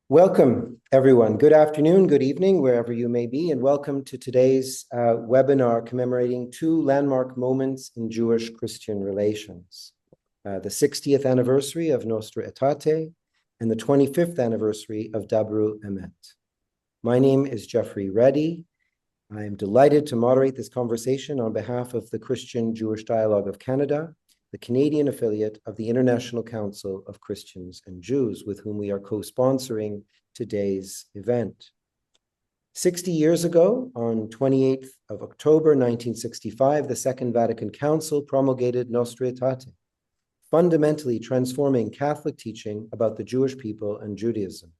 Welcome, everyone. Good afternoon, good evening, wherever you may be, and welcome to today's webinar commemorating two landmark moments in Jewish-Christian relations. The 60th anniversary of Nostra Aetate and the 25th anniversary of Dabru Emet. My name is Jeffrey Reddy. I am delighted to moderate this conversation on behalf of the Christian-Jewish Dialogue of Canada, the Canadian affiliate of the International Council of Christians and Jews, with whom we are co-sponsoring today's event. 60 years ago, on 28th of October 1965, the Second Vatican Council promulgated Nostra Aetate, fundamentally transforming Catholic teaching about the Jewish people and Judaism.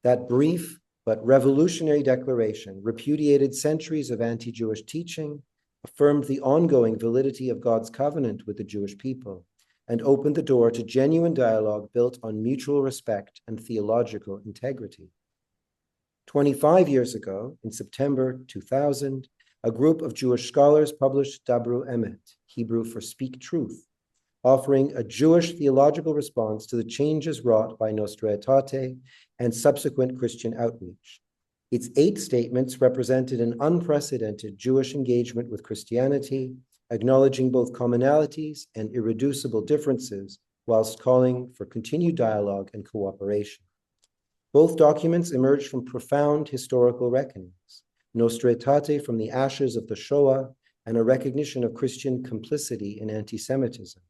That brief but revolutionary declaration repudiated centuries of anti-Jewish teaching, affirmed the ongoing validity of God's covenant with the Jewish people, and opened the door to genuine dialogue built on mutual respect and theological integrity. 25 years ago, in September 2000, a group of Jewish scholars published Dabru Emet, Hebrew for Speak Truth, offering a Jewish theological response to the changes wrought by Nostra Aetate and subsequent Christian outreach. Its 8 statements represented an unprecedented Jewish engagement with Christianity, acknowledging both commonalities and irreducible differences, whilst calling for continued dialogue and cooperation. Both documents emerged from profound historical reckonings, Nostra Aetate from the ashes of the Shoah and a recognition of Christian complicity in anti-Semitism.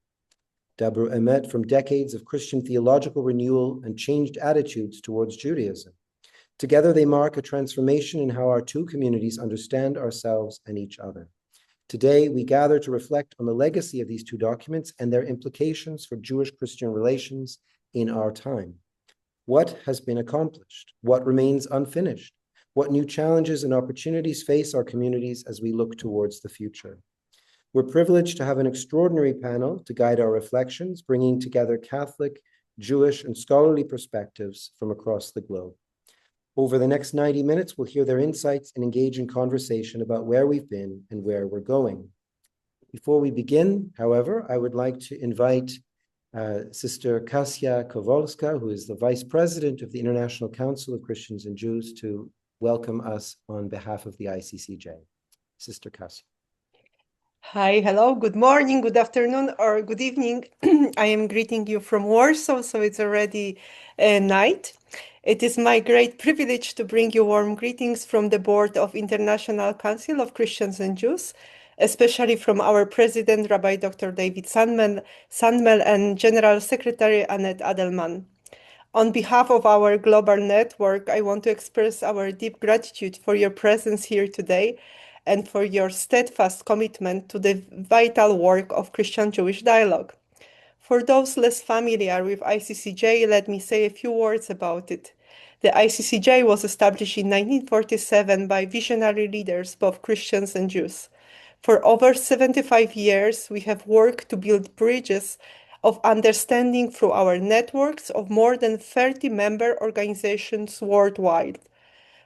Dabru Emet from decades of Christian theological renewal and changed attitudes towards Judaism. Together, they mark a transformation in how our two communities understand ourselves and each other. Today, we gather to reflect on the legacy of these two documents and their implications for Jewish-Christian relations in our time. What has been accomplished? What remains unfinished? What new challenges and opportunities face our communities as we look towards the future? We're privileged to have an extraordinary panel to guide our reflections, bringing together Catholic, Jewish, and scholarly perspectives from across the globe. Over the next 90 minutes, we'll hear their insights and engage in conversation about where we've been and where we're going. Before we begin, however, I would like to invite Sister Kasia Kowalska, who is the Vice President of the International Council of Christians and Jews, to welcome us on behalf of the ICCJ. Sister Kasia. Hi, hello, good morning, good afternoon, or good evening. I am greeting you from Warsaw, so it's already night. It is my great privilege to bring you warm greetings from the Board of International Council of Christians and Jews, especially from our President, Rabbi Dr David Sandmel, and General Secretary Annette Adelman. On behalf of our global network, I want to express our deep gratitude for your presence here today and for your steadfast commitment to the vital work of Christian-Jewish dialogue. For those less familiar with ICCJ, let me say a few words about it. The ICCJ was established in 1947 by visionary leaders, both Christians and Jews. For over 75 years, we have worked to build bridges of understanding through our networks of more than 30 member organizations worldwide.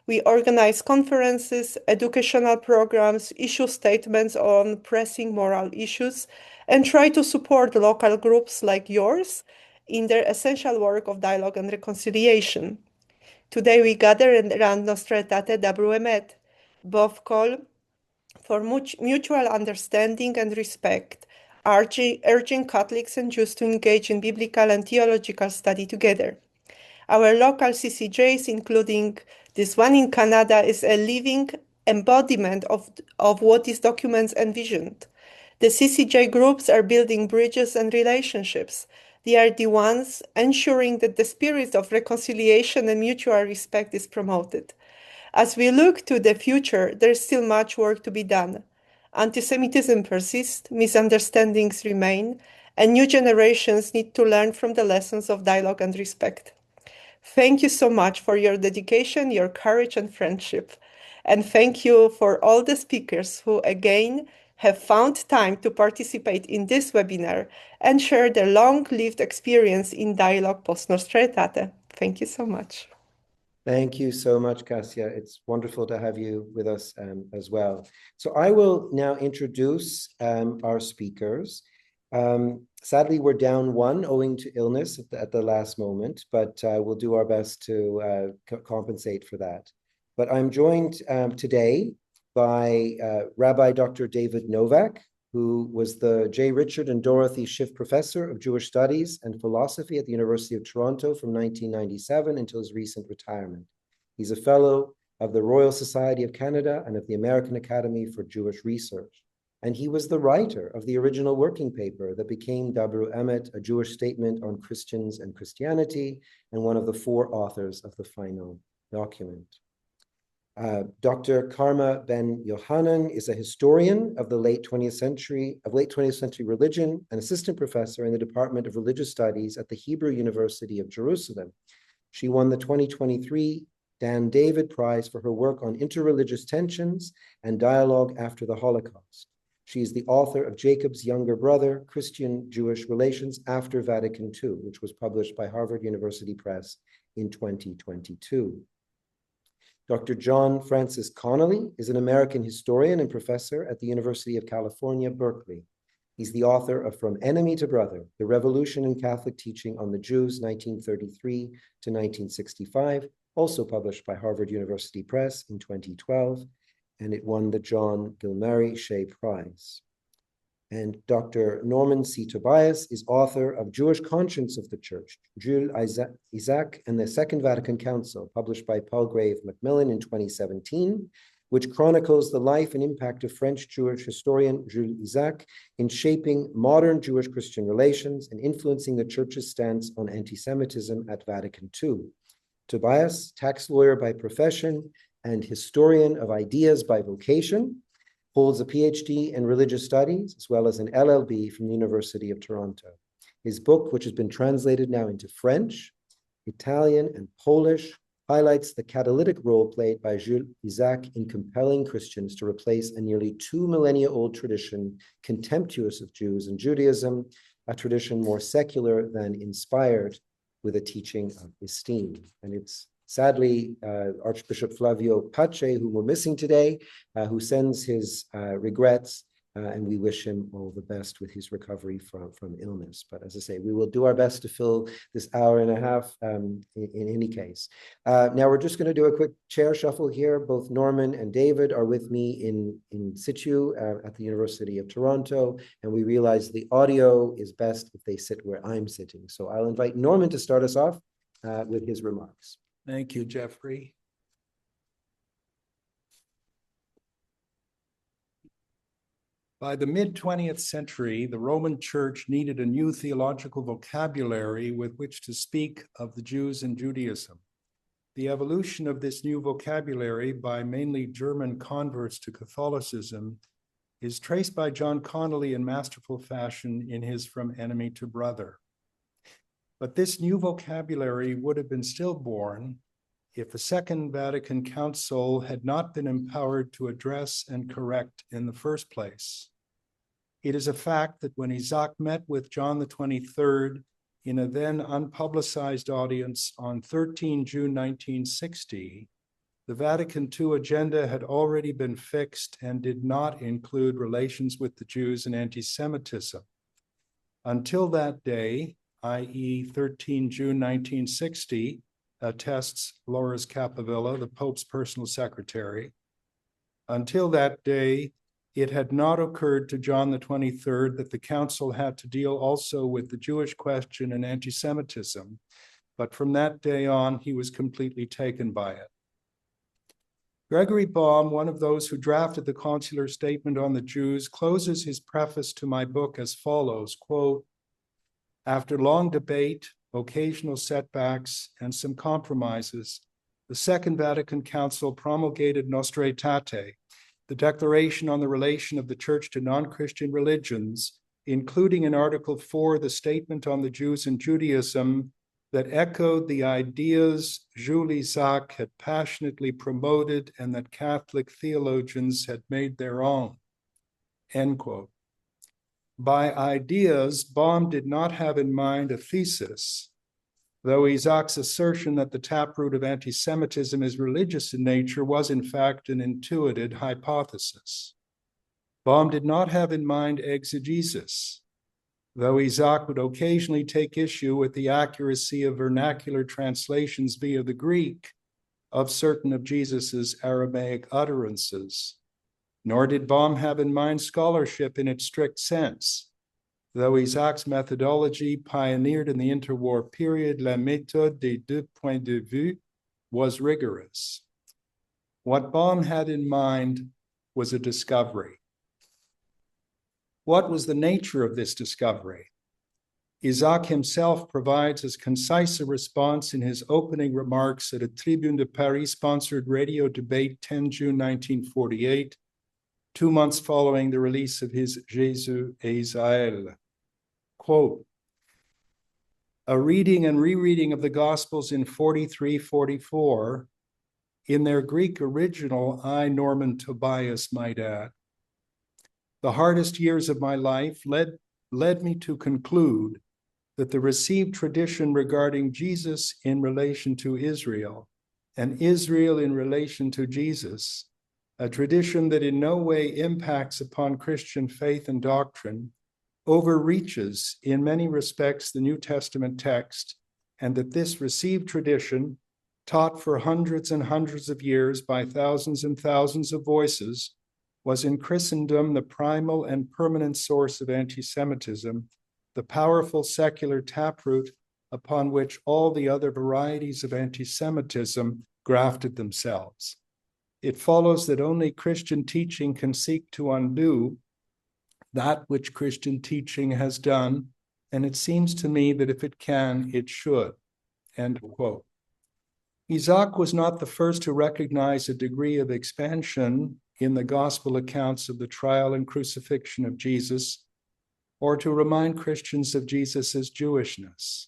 We organize conferences, educational programs, issue statements on pressing moral issues, and try to support local groups like yours in their essential work of dialogue and reconciliation. Today we gather around Nostra Aetate Dabru Emet, both call for mutual understanding and respect, urging Catholics and Jews to engage in biblical and theological study together. Our local CCJs, including this one in Canada, is a living embodiment of what these documents envisioned. The CCJ groups are building bridges and relationships. They are the ones ensuring that the spirit of reconciliation and mutual respect is promoted. As we look to the future, there is still much work to be done. Anti-Semitism persists, misunderstandings remain, and new generations need to learn from the lessons of dialogue and respect. Thank you so much for your dedication, your courage, and friendship. And thank you for all the speakers who, again, have found time to participate in this webinar and share their long-lived experience in dialogue post Nostra Aetate. Thank you so much. Thank you so much, Kasia. It's wonderful to have you with us as well. So I will now introduce our speakers. Sadly, we're down one owing to illness at the last moment, but we'll do our best to compensate for that. But I'm joined today by Rabbi Dr. David Novak, who was the J. Richard and Dorothy Shiff Professor of Jewish Studies and Philosophy at the University of Toronto from 1997 until his recent retirement. He's a fellow of the Royal Society of Canada and of the American Academy for Jewish Research. And he was the writer of the original working paper that became Dabru Emet, a Jewish statement on Christians and Christianity, and one of the 4 authors of the final document. Dr. Karma Ben Johanan is a historian of the late 20th century religion and assistant professor in the Department of Religious Studies at the Hebrew University of Jerusalem. She won the 2023 Dan David Prize for her work on interreligious tensions and dialogue after the Holocaust. She is the author of Jacob's Younger Brother, Christian-Jewish Relations After Vatican II, which was published by Harvard University Press in 2022. Dr. John Francis Connolly is an American historian and professor at the University of California, Berkeley. He's the author of From Enemy to Brother, The Revolution in Catholic Teaching on the Jews, 1933 to 1965, also published by Harvard University Press in 2012, and it won the John Gilmary Shea Prize. And Dr. Norman C. Tobias is author of Jewish Conscience of the Church, Jules Isaac and the Second Vatican Council, published by Palgrave Macmillan in 2017, which chronicles the life and impact of French Jewish historian Jules Isaac in shaping modern Jewish-Christian relations and influencing the Church's stance on anti-Semitism at Vatican II. Tobias, tax lawyer by profession and historian of ideas by vocation, holds a PhD in religious studies, as well as an LLB from the University of Toronto. His book, which has been translated now into French, Italian, and Polish, highlights the catalytic role played by Jules Isaac in compelling Christians to replace a nearly 2 millennia-old tradition contemptuous of Jews and Judaism, a tradition more secular than inspired with a teaching of esteem. And it's sadly, Archbishop Flavio Pace, who we're missing today, who sends his regrets, and we wish him all the best with his recovery from illness. But as I say, we will do our best to fill this hour and a half in any case. Now we're just going to do a quick chair shuffle here. Both Norman and David are with me in situ at the University of Toronto, and we realize the audio is best if they sit where I'm sitting. So I'll invite Norman to start us off with his remarks. Thank you, Jeffrey. By the mid-20th century, the Roman Church needed a new theological vocabulary with which to speak of the Jews and Judaism. The evolution of this new vocabulary by mainly German converts to Catholicism is traced by John Connolly in masterful fashion in his From Enemy to Brother. But this new vocabulary would have been stillborn if the Second Vatican Council had not been empowered to address and correct in the first place. It is a fact that when Isaac met with John the 23rd in a then unpublicized audience on 13 June 1960, the Vatican II agenda had already been fixed and did not include relations with the Jews and anti-Semitism. Until that day, i.e. 13 June 1960, attests Loris Capivilla, the Pope's personal secretary. Until that day, it had not occurred to John the 23rd that the council had to deal also with the Jewish question and anti-Semitism, but from that day on, he was completely taken by it. Gregory Baum, one of those who drafted the consular statement on the Jews, closes his preface to my book as follows, quote, "After long debate, occasional setbacks, and some compromises, the Second Vatican Council promulgated Nostra Aetate, the declaration on the relation of the Church to non-Christian religions, including in Article 4, the statement on the Jews and Judaism that echoed the ideas Jules Isaac had passionately promoted and that Catholic theologians had made their own," end quote. By ideas, Baum did not have in mind a thesis, though Isaac's assertion that the taproot of anti-Semitism is religious in nature was in fact an intuited hypothesis. Baum did not have in mind exegesis. though Isaac would occasionally take issue with the accuracy of vernacular translations via the Greek of certain of Jesus's Aramaic utterances. Nor did Baum have in mind scholarship in its strict sense, though Isaac's methodology, pioneered in the interwar period, la méthode des deux points de vue, was rigorous. What Baum had in mind was a discovery. What was the nature of this discovery? Isaac himself provides as concise a response in his opening remarks at a Tribune de Paris-sponsored radio debate 10 June 1948, 2 months following the release of his Jésus et Israël. Quote, a reading and rereading of the Gospels in 43-44, in their Greek original, I, Norman Tobias, might add, the hardest years of my life led me to conclude that the received tradition regarding Jesus in relation to Israel and Israel in relation to Jesus, a tradition that in no way impacts upon Christian faith and doctrine, overreaches in many respects the New Testament text, and that this received tradition, taught for hundreds and hundreds of years by thousands and thousands of voices, was in Christendom the primal and permanent source of anti-Semitism, the powerful secular taproot upon which all the other varieties of anti-Semitism grafted themselves. It follows that only Christian teaching can seek to undo that which Christian teaching has done, and it seems to me that if it can, it should. End quote. Isaac was not the first to recognize a degree of expansion in the gospel accounts of the trial and crucifixion of Jesus, or to remind Christians of Jesus's Jewishness.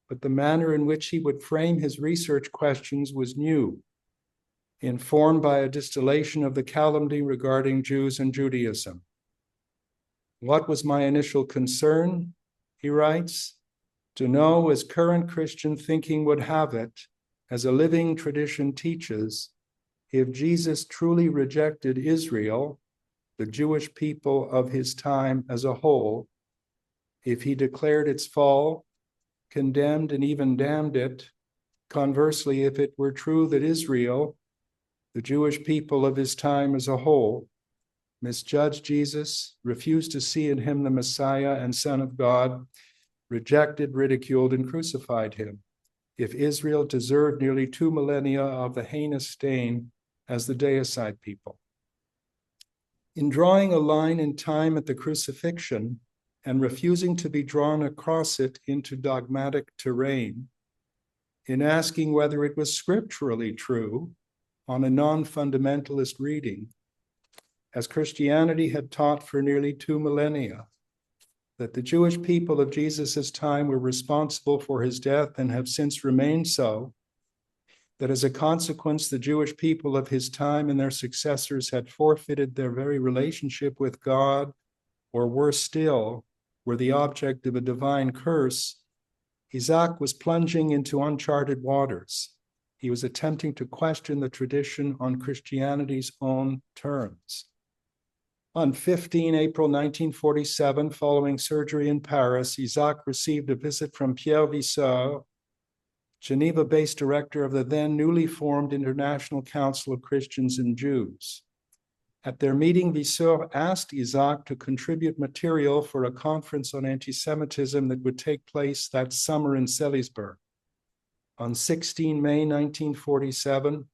But the manner in which he would frame his research questions was new, informed by a distillation of the calumny regarding Jews and Judaism. What was my initial concern, he writes, to know, as current Christian thinking would have it, as a living tradition teaches, if Jesus truly rejected Israel, the Jewish people of his time as a whole, if he declared its fall, condemned and even damned it, conversely, if it were true that Israel, the Jewish people of his time as a whole, misjudged Jesus, refused to see in him the Messiah and Son of God, rejected, ridiculed, and crucified him, if Israel deserved nearly 2 millennia of the heinous stain as the deicide people. In drawing a line in time at the crucifixion and refusing to be drawn across it into dogmatic terrain, in asking whether it was scripturally true on a non-fundamentalist reading, as Christianity had taught for nearly 2 millennia, that the Jewish people of Jesus' time were responsible for his death and have since remained so, that as a consequence, the Jewish people of his time and their successors had forfeited their very relationship with God, or worse still, were the object of a divine curse, Isaac was plunging into uncharted waters. He was attempting to question the tradition on Christianity's own terms. On 15 April 1947, following surgery in Paris, Isaac received a visit from Pierre Visseur, Geneva-based director of the then newly formed International Council of Christians and Jews. At their meeting, Visseur asked Isaac to contribute material for a conference on anti-Semitism that would take place that summer in Salisbury. On 16 May 1947,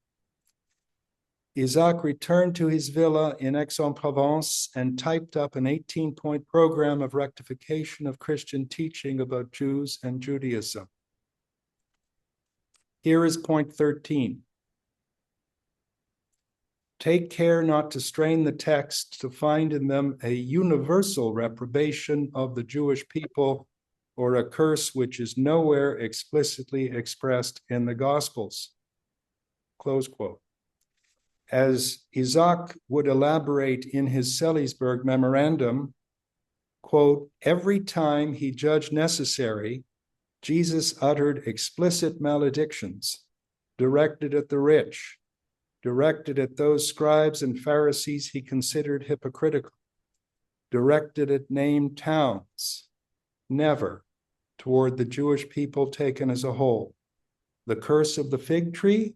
Isaac returned to his villa in Aix-en-Provence and typed up an 18-point program of rectification of Christian teaching about Jews and Judaism. Here is point 13. Take care not to strain the text to find in them a universal reprobation of the Jewish people or a curse which is nowhere explicitly expressed in the Gospels. Close quote. As Isaac would elaborate in his Salisbury memorandum, quote, every time he judged necessary, Jesus uttered explicit maledictions directed at the rich, directed at those scribes and Pharisees he considered hypocritical, directed at named towns, never toward the Jewish people taken as a whole. The curse of the fig tree,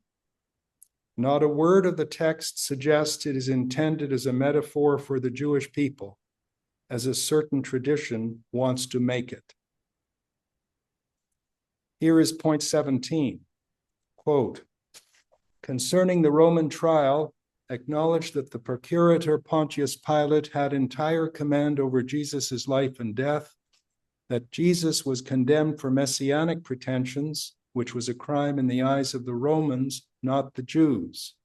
not a word of the text suggests it is intended as a metaphor for the Jewish people, as a certain tradition wants to make it. Here is point 17, quote, concerning the Roman trial, acknowledge that the procurator Pontius Pilate had entire command over Jesus' life and death, that Jesus was condemned for messianic pretensions, which was a crime in the eyes of the Romans, not the Jews.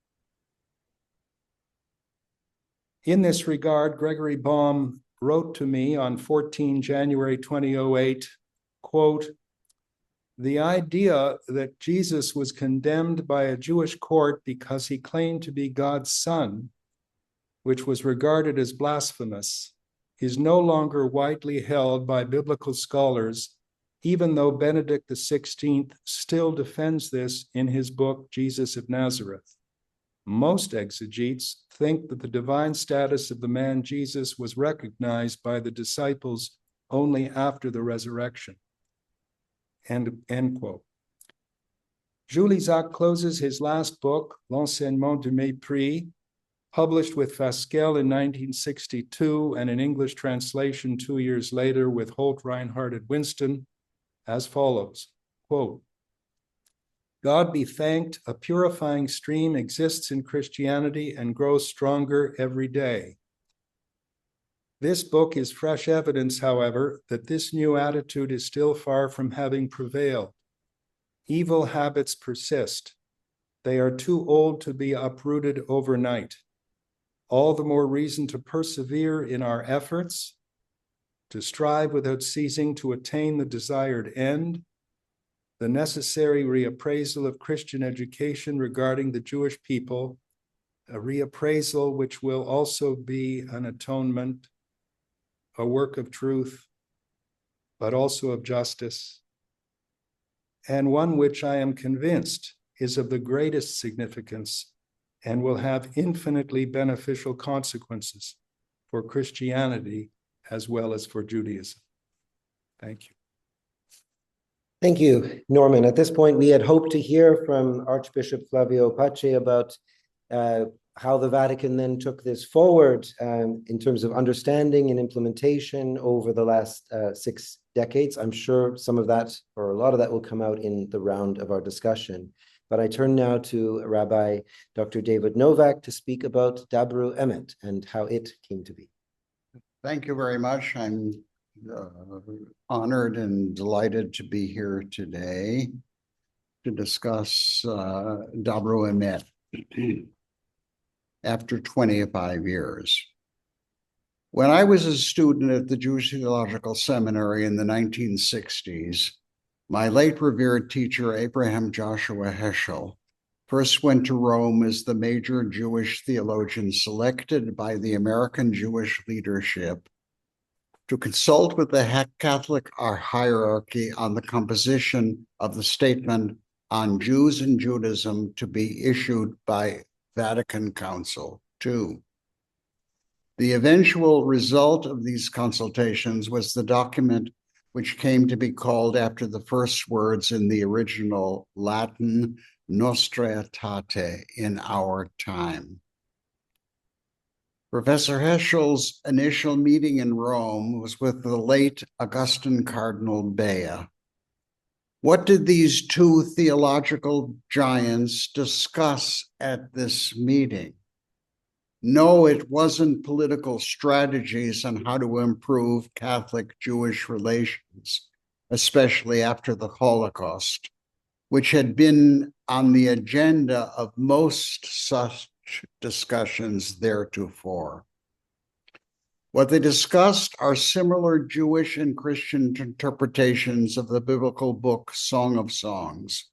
In this regard, Gregory Baum wrote to me on 14 January 2008, quote, the idea that Jesus was condemned by a Jewish court because he claimed to be God's son, which was regarded as blasphemous, is no longer widely held by biblical scholars, even though Benedict XVI still defends this in his book, Jesus of Nazareth. Most exegetes think that the divine status of the man Jesus was recognized by the disciples only after the resurrection. End quote. Jules Isaac closes his last book, L'Enseignement du Mépris, published with Fasquelle in 1962 and an English translation 2 years later with Holt, Reinhardt, and Winston, as follows, quote, God be thanked, a purifying stream exists in Christianity and grows stronger every day. This book is fresh evidence, however, that this new attitude is still far from having prevailed. Evil habits persist. They are too old to be uprooted overnight. All the more reason to persevere in our efforts, to strive without ceasing to attain the desired end, the necessary reappraisal of Christian education regarding the Jewish people, a reappraisal which will also be an atonement, a work of truth, but also of justice, and one which I am convinced is of the greatest significance and will have infinitely beneficial consequences for Christianity as well as for Judaism. Thank you. Thank you, Norman. At this point, we had hoped to hear from Archbishop Flavio Pace about how the Vatican then took this forward in terms of understanding and implementation over the last 6 decades. I'm sure some of that, or a lot of that, will come out in the round of our discussion. But I turn now to Rabbi Dr. David Novak to speak about Dabru Emet and how it came to be. Thank you very much. I'm honored and delighted to be here today to discuss Dabru Emet after 25 years. When I was a student at the Jewish Theological Seminary in the 1960s, my late revered teacher, Abraham Joshua Heschel, first went to Rome as the major Jewish theologian selected by the American Jewish leadership to consult with the Catholic hierarchy on the composition of the statement on Jews and Judaism to be issued by Vatican Council II. The eventual result of these consultations was the document which came to be called after the first words in the original Latin Nostra Aetate, in our time. Professor Heschel's initial meeting in Rome was with the late Augustin Cardinal Bea. What did these two theological giants discuss at this meeting? No, it wasn't political strategies on how to improve Catholic-Jewish relations, especially after the Holocaust, which had been on the agenda of most such discussions theretofore. What they discussed are similar Jewish and Christian interpretations of the biblical book Song of Songs.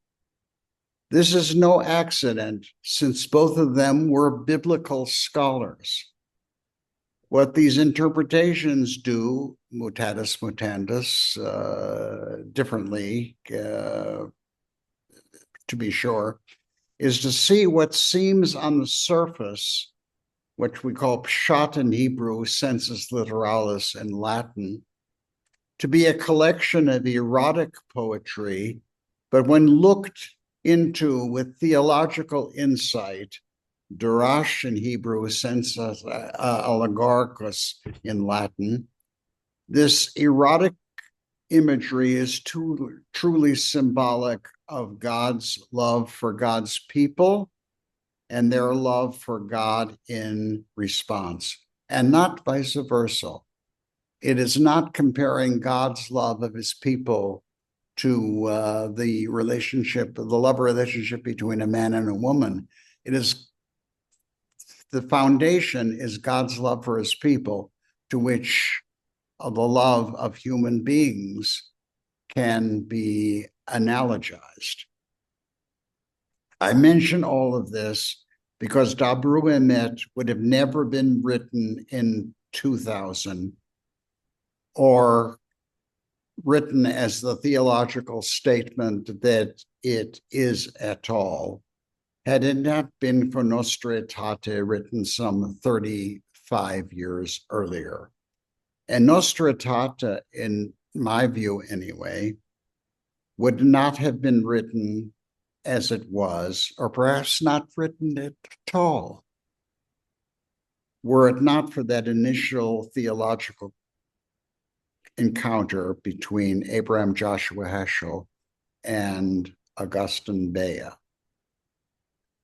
This is no accident, since both of them were biblical scholars. What these interpretations do, mutatis mutandis, differently, to be sure, is to see what seems on the surface, which we call pshat in Hebrew, sensus literalis in Latin, to be a collection of erotic poetry, but when looked into with theological insight, darash in Hebrew, sensus allegoricus in Latin, this erotic imagery is truly symbolic of God's love for God's people and their love for God in response, and not vice versa. It is not comparing God's love of his people to the love relationship between a man and a woman. It is, the foundation is God's love for his people, to which the love of human beings can be analogized. I mention all of this because Dabru Emet would have never been written in 2000 or written as the theological statement that it is at all, had it not been for Nostra Aetate, written some 35 years earlier. And Nostra Aetate, in my view anyway, would not have been written as it was, or perhaps not written at all, were it not for that initial theological encounter between Abraham Joshua Heschel and Augustine Bea.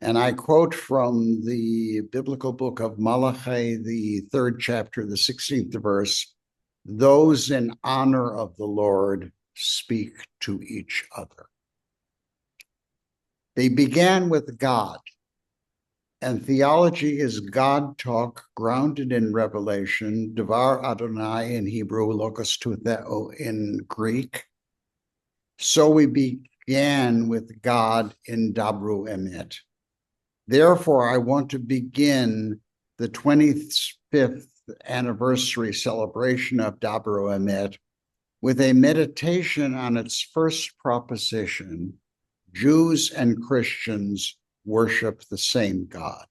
And I quote from the biblical book of Malachi, the 3rd chapter, the 16th verse, "Those in honor of the Lord speak to each other." They began with God, and theology is God talk grounded in revelation, Devar Adonai in Hebrew, Logos tou Theo in Greek. So we began with God in Dabru Emet. Therefore, I want to begin the 25th anniversary celebration of Dabru Emet with a meditation on its first proposition: Jews and Christians worship the same God.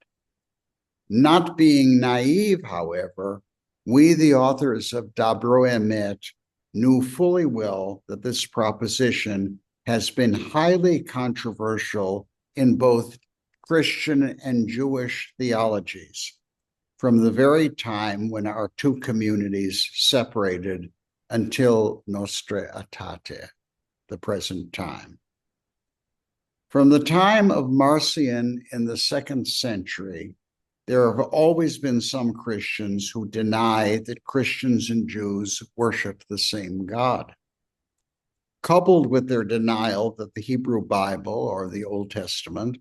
Not being naive, however, we, the authors of Dabru Emet, knew fully well that this proposition has been highly controversial in both Christian and Jewish theologies from the very time when our two communities separated until Nostra Aetate, the present time. From the time of Marcion in the 2nd century, there have always been some Christians who deny that Christians and Jews worship the same God. Coupled with their denial that the Hebrew Bible, or the Old Testament,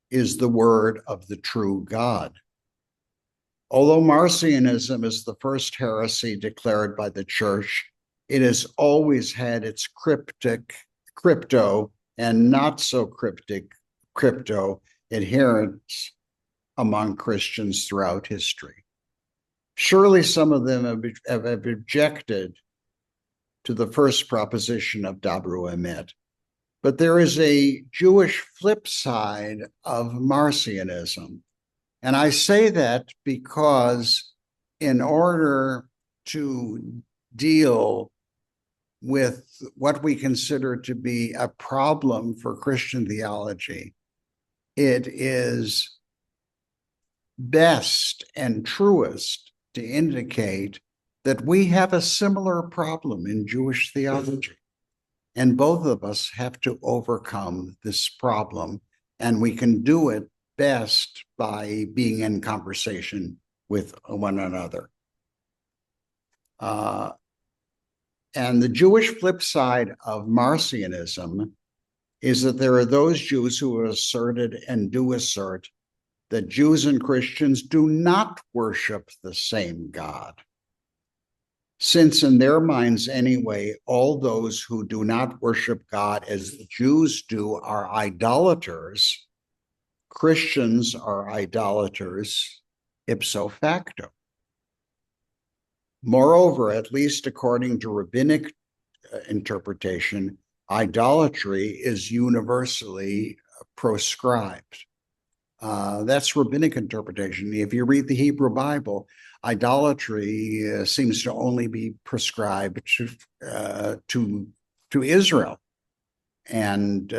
is the word of the true God. Although Marcionism is the first heresy declared by the Church, it has always had its crypto and not so crypto adherents among Christians throughout history. Surely some of them have objected to the first proposition of Dabru Emet, but there is a Jewish flip side of Marcionism. And I say that because in order to deal with what we consider to be a problem for Christian theology, it is best and truest to indicate that we have a similar problem in Jewish theology. And both of us have to overcome this problem, and we can do it best by being in conversation with one another. And the Jewish flip side of Marcionism is that there are those Jews who have asserted and do assert that Jews and Christians do not worship the same God. Since in their minds anyway, all those who do not worship God as the Jews do are idolaters, Christians are idolaters ipso facto. Moreover, at least according to rabbinic interpretation, idolatry is universally proscribed. That's rabbinic interpretation. If you read the Hebrew Bible, idolatry seems to only be prescribed to Israel, and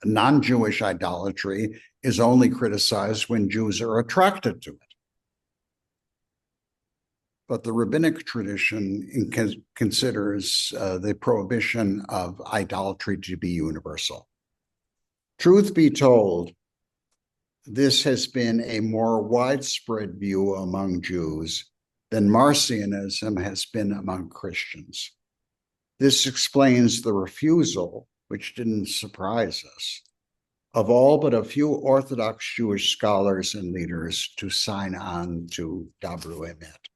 non-Jewish idolatry is only criticized when Jews are attracted to it. But the rabbinic tradition considers the prohibition of idolatry to be universal. Truth be told, this has been a more widespread view among Jews than Marcionism has been among Christians. This explains the refusal, which didn't surprise us, of all but a few Orthodox Jewish scholars and leaders to sign on to Dabru Emet.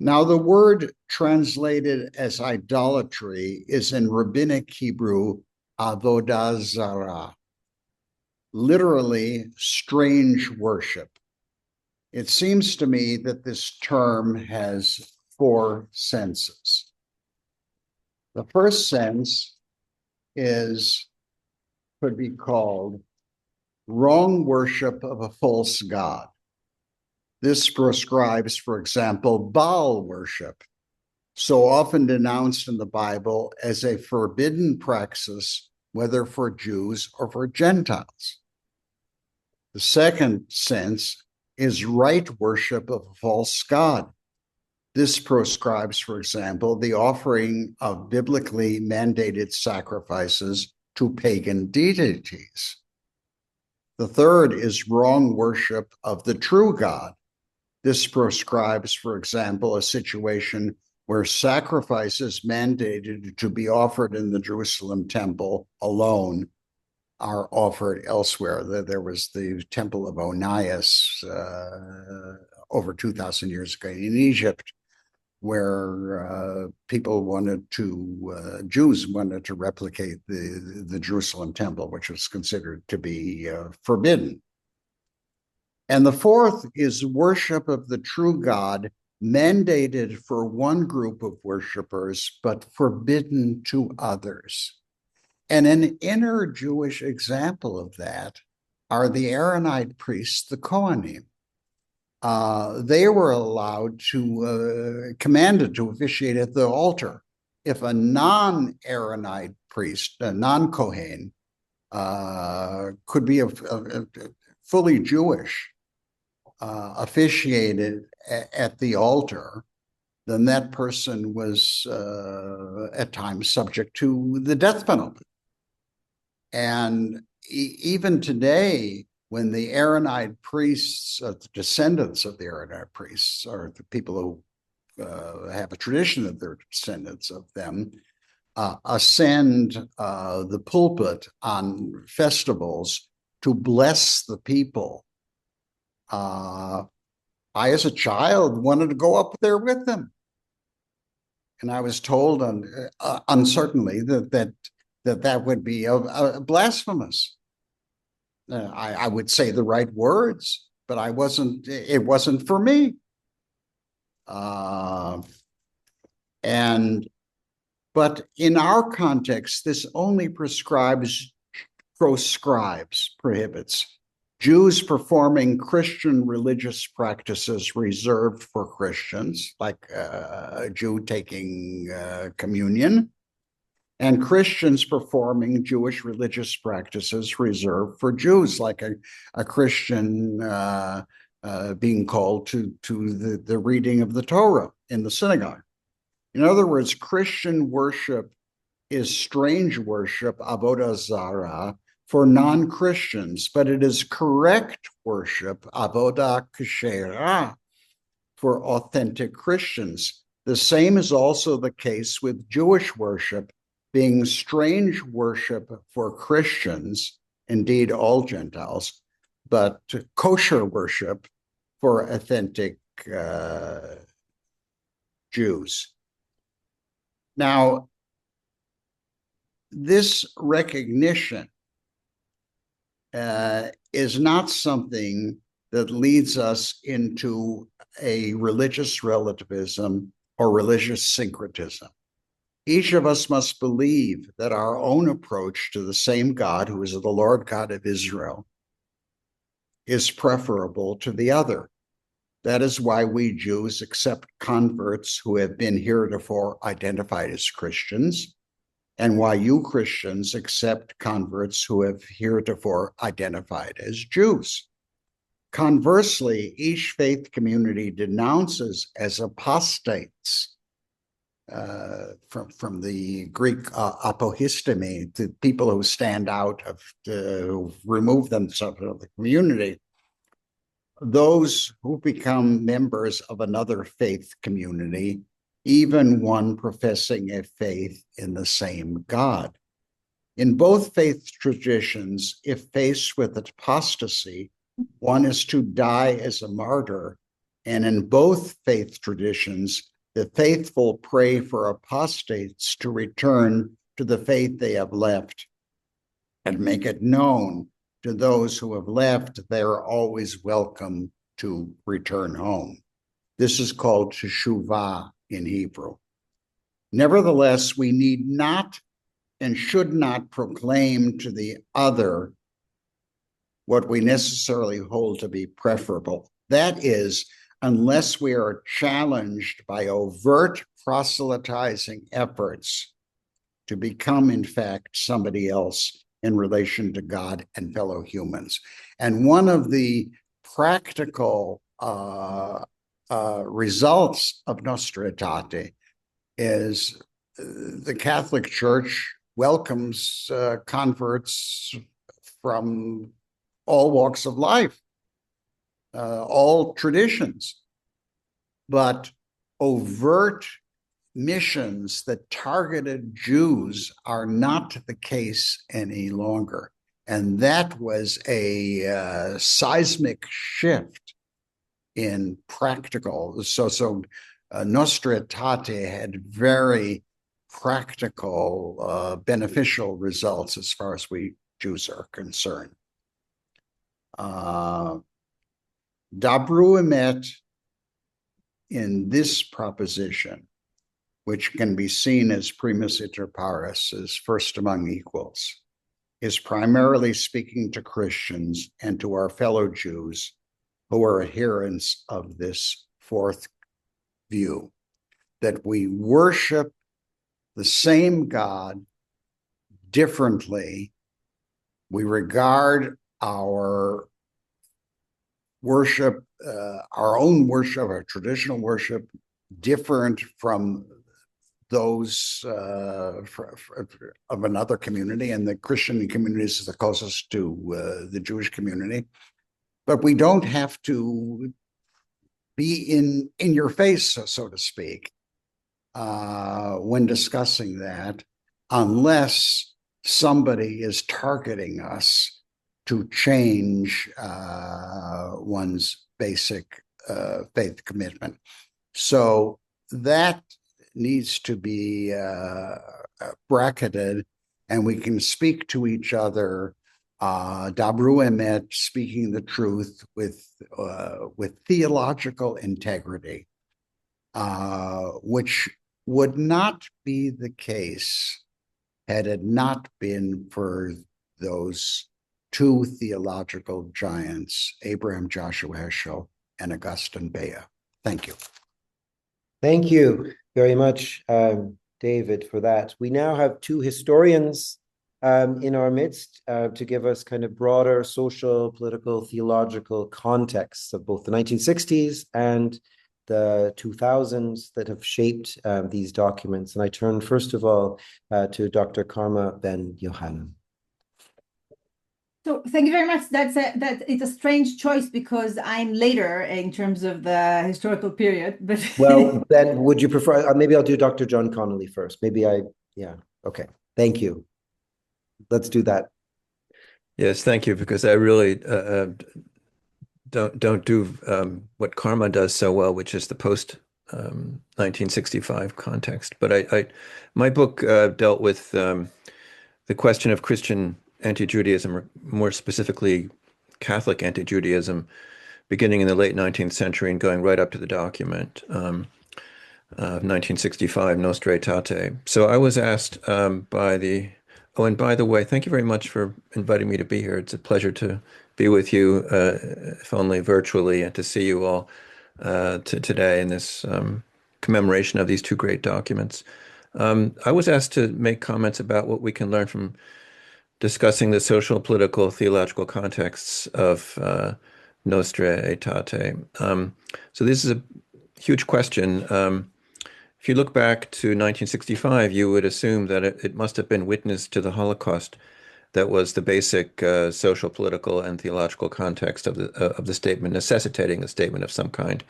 Now, the word translated as idolatry is in rabbinic Hebrew, avodah zarah, literally strange worship. It seems to me that this term has 4 senses. The first sense could be called wrong worship of a false god. This prescribes, for example, Baal worship, so often denounced in the Bible as a forbidden praxis, whether for Jews or for Gentiles. The second sense is right worship of a false god. This proscribes, for example, the offering of biblically mandated sacrifices to pagan deities. The third is wrong worship of the true God. This proscribes, for example, a situation where sacrifices mandated to be offered in the Jerusalem temple alone are offered elsewhere. There was the temple of Onias over 2,000 years ago in Egypt, where Jews wanted to replicate the Jerusalem temple, which was considered to be forbidden. And the fourth is worship of the true God, mandated for one group of worshipers, but forbidden to others. And an inner Jewish example of that are the Aaronite priests, the Kohanim. They were commanded to officiate at the altar. If a non-Aaronite priest, a non-Kohen, could be fully Jewish, officiated at the altar, then that person was at times subject to the death penalty. And even today, when the Aaronite priests, the descendants of the Aaronite priests, or the people who have a tradition that they're descendants of them, ascend the pulpit on festivals to bless the people, I, as a child, wanted to go up there with them. And I was told uncertainly that would be blasphemous. I would say the right words, but it wasn't for me. But in our context, this only prohibits Jews performing Christian religious practices reserved for Christians, like a Jew taking communion, and Christians performing Jewish religious practices reserved for Jews, like a Christian being called to the reading of the Torah in the synagogue. In other words, Christian worship is strange worship, avodah zarah, for non-Christians, but it is correct worship, avodah kasherah, for authentic Christians. The same is also the case with Jewish worship being strange worship for Christians, indeed all Gentiles, but kosher worship for authentic Jews. Now, this recognition is not something that leads us into a religious relativism or religious syncretism. Each of us must believe that our own approach to the same God, who is the Lord God of Israel, is preferable to the other. That is why we Jews accept converts who have been heretofore identified as Christians, and why you Christians accept converts who have heretofore identified as Jews. Conversely, each faith community denounces as apostates, from the Greek apohistemi, the people who stand out, who remove themselves from the community, those who become members of another faith community, even one professing a faith in the same God. In both faith traditions, if faced with apostasy, one is to die as a martyr, and in both faith traditions, the faithful pray for apostates to return to the faith they have left and make it known to those who have left they are always welcome to return home. This is called teshuvah in Hebrew. Nevertheless, we need not and should not proclaim to the other what we necessarily hold to be preferable. That is, unless we are challenged by overt proselytizing efforts to become, in fact, somebody else in relation to God and fellow humans. And one of the practical results of Nostra Aetate is the Catholic Church welcomes converts from all walks of life, all traditions, but overt missions that targeted Jews are not the case any longer. And that was a seismic shift in practical. So Nostra Aetate had very practical, beneficial results as far as we Jews are concerned. Dabru Emet in this proposition, which can be seen as primus inter pares, as first among equals, is primarily speaking to Christians and to our fellow Jews who are adherents of this fourth view, that we worship the same God differently. We regard our worship, our own worship, our traditional worship, different from those of another community, and the Christian community is the closest to the Jewish community. But we don't have to be in your face, so to speak, when discussing that, unless somebody is targeting us to change one's basic faith commitment. So that needs to be bracketed, and we can speak to each other, Dabru Emet, speaking the truth with theological integrity, which would not be the case had it not been for those two theological giants, Abraham Joshua Heschel and Augustine Bea. Thank you. Thank you very much, David, for that. We now have two historians in our midst to give us kind of broader social, political, theological contexts of both the 1960s and the 2000s that have shaped these documents. And I turn first of all to Dr. Karma Ben Johanan. So thank you very much. It's a strange choice because I'm later in terms of the historical period. But well, then would you prefer? Maybe I'll do Dr. John Connolly first. Yeah. Okay. Thank you. Let's do that. Yes, thank you, because I really don't do what Karma does so well, which is the post 1965 context. But my book dealt with the question of Christian anti-Judaism, or more specifically Catholic anti-Judaism, beginning in the late 19th century and going right up to the document of 1965, Nostra Aetate. So I was asked by the, oh, and by the way, thank you very much for inviting me to be here. It's a pleasure to be with you, if only virtually, and to see you all. to today in this commemoration of these two great documents. I was asked to make comments about what we can learn from discussing the social, political, theological contexts of Nostra Aetate. So this is a huge question. If you look back to 1965, you would assume that it must have been witness to the Holocaust that was the basic social, political, and theological context of the statement, necessitating a statement of some kind.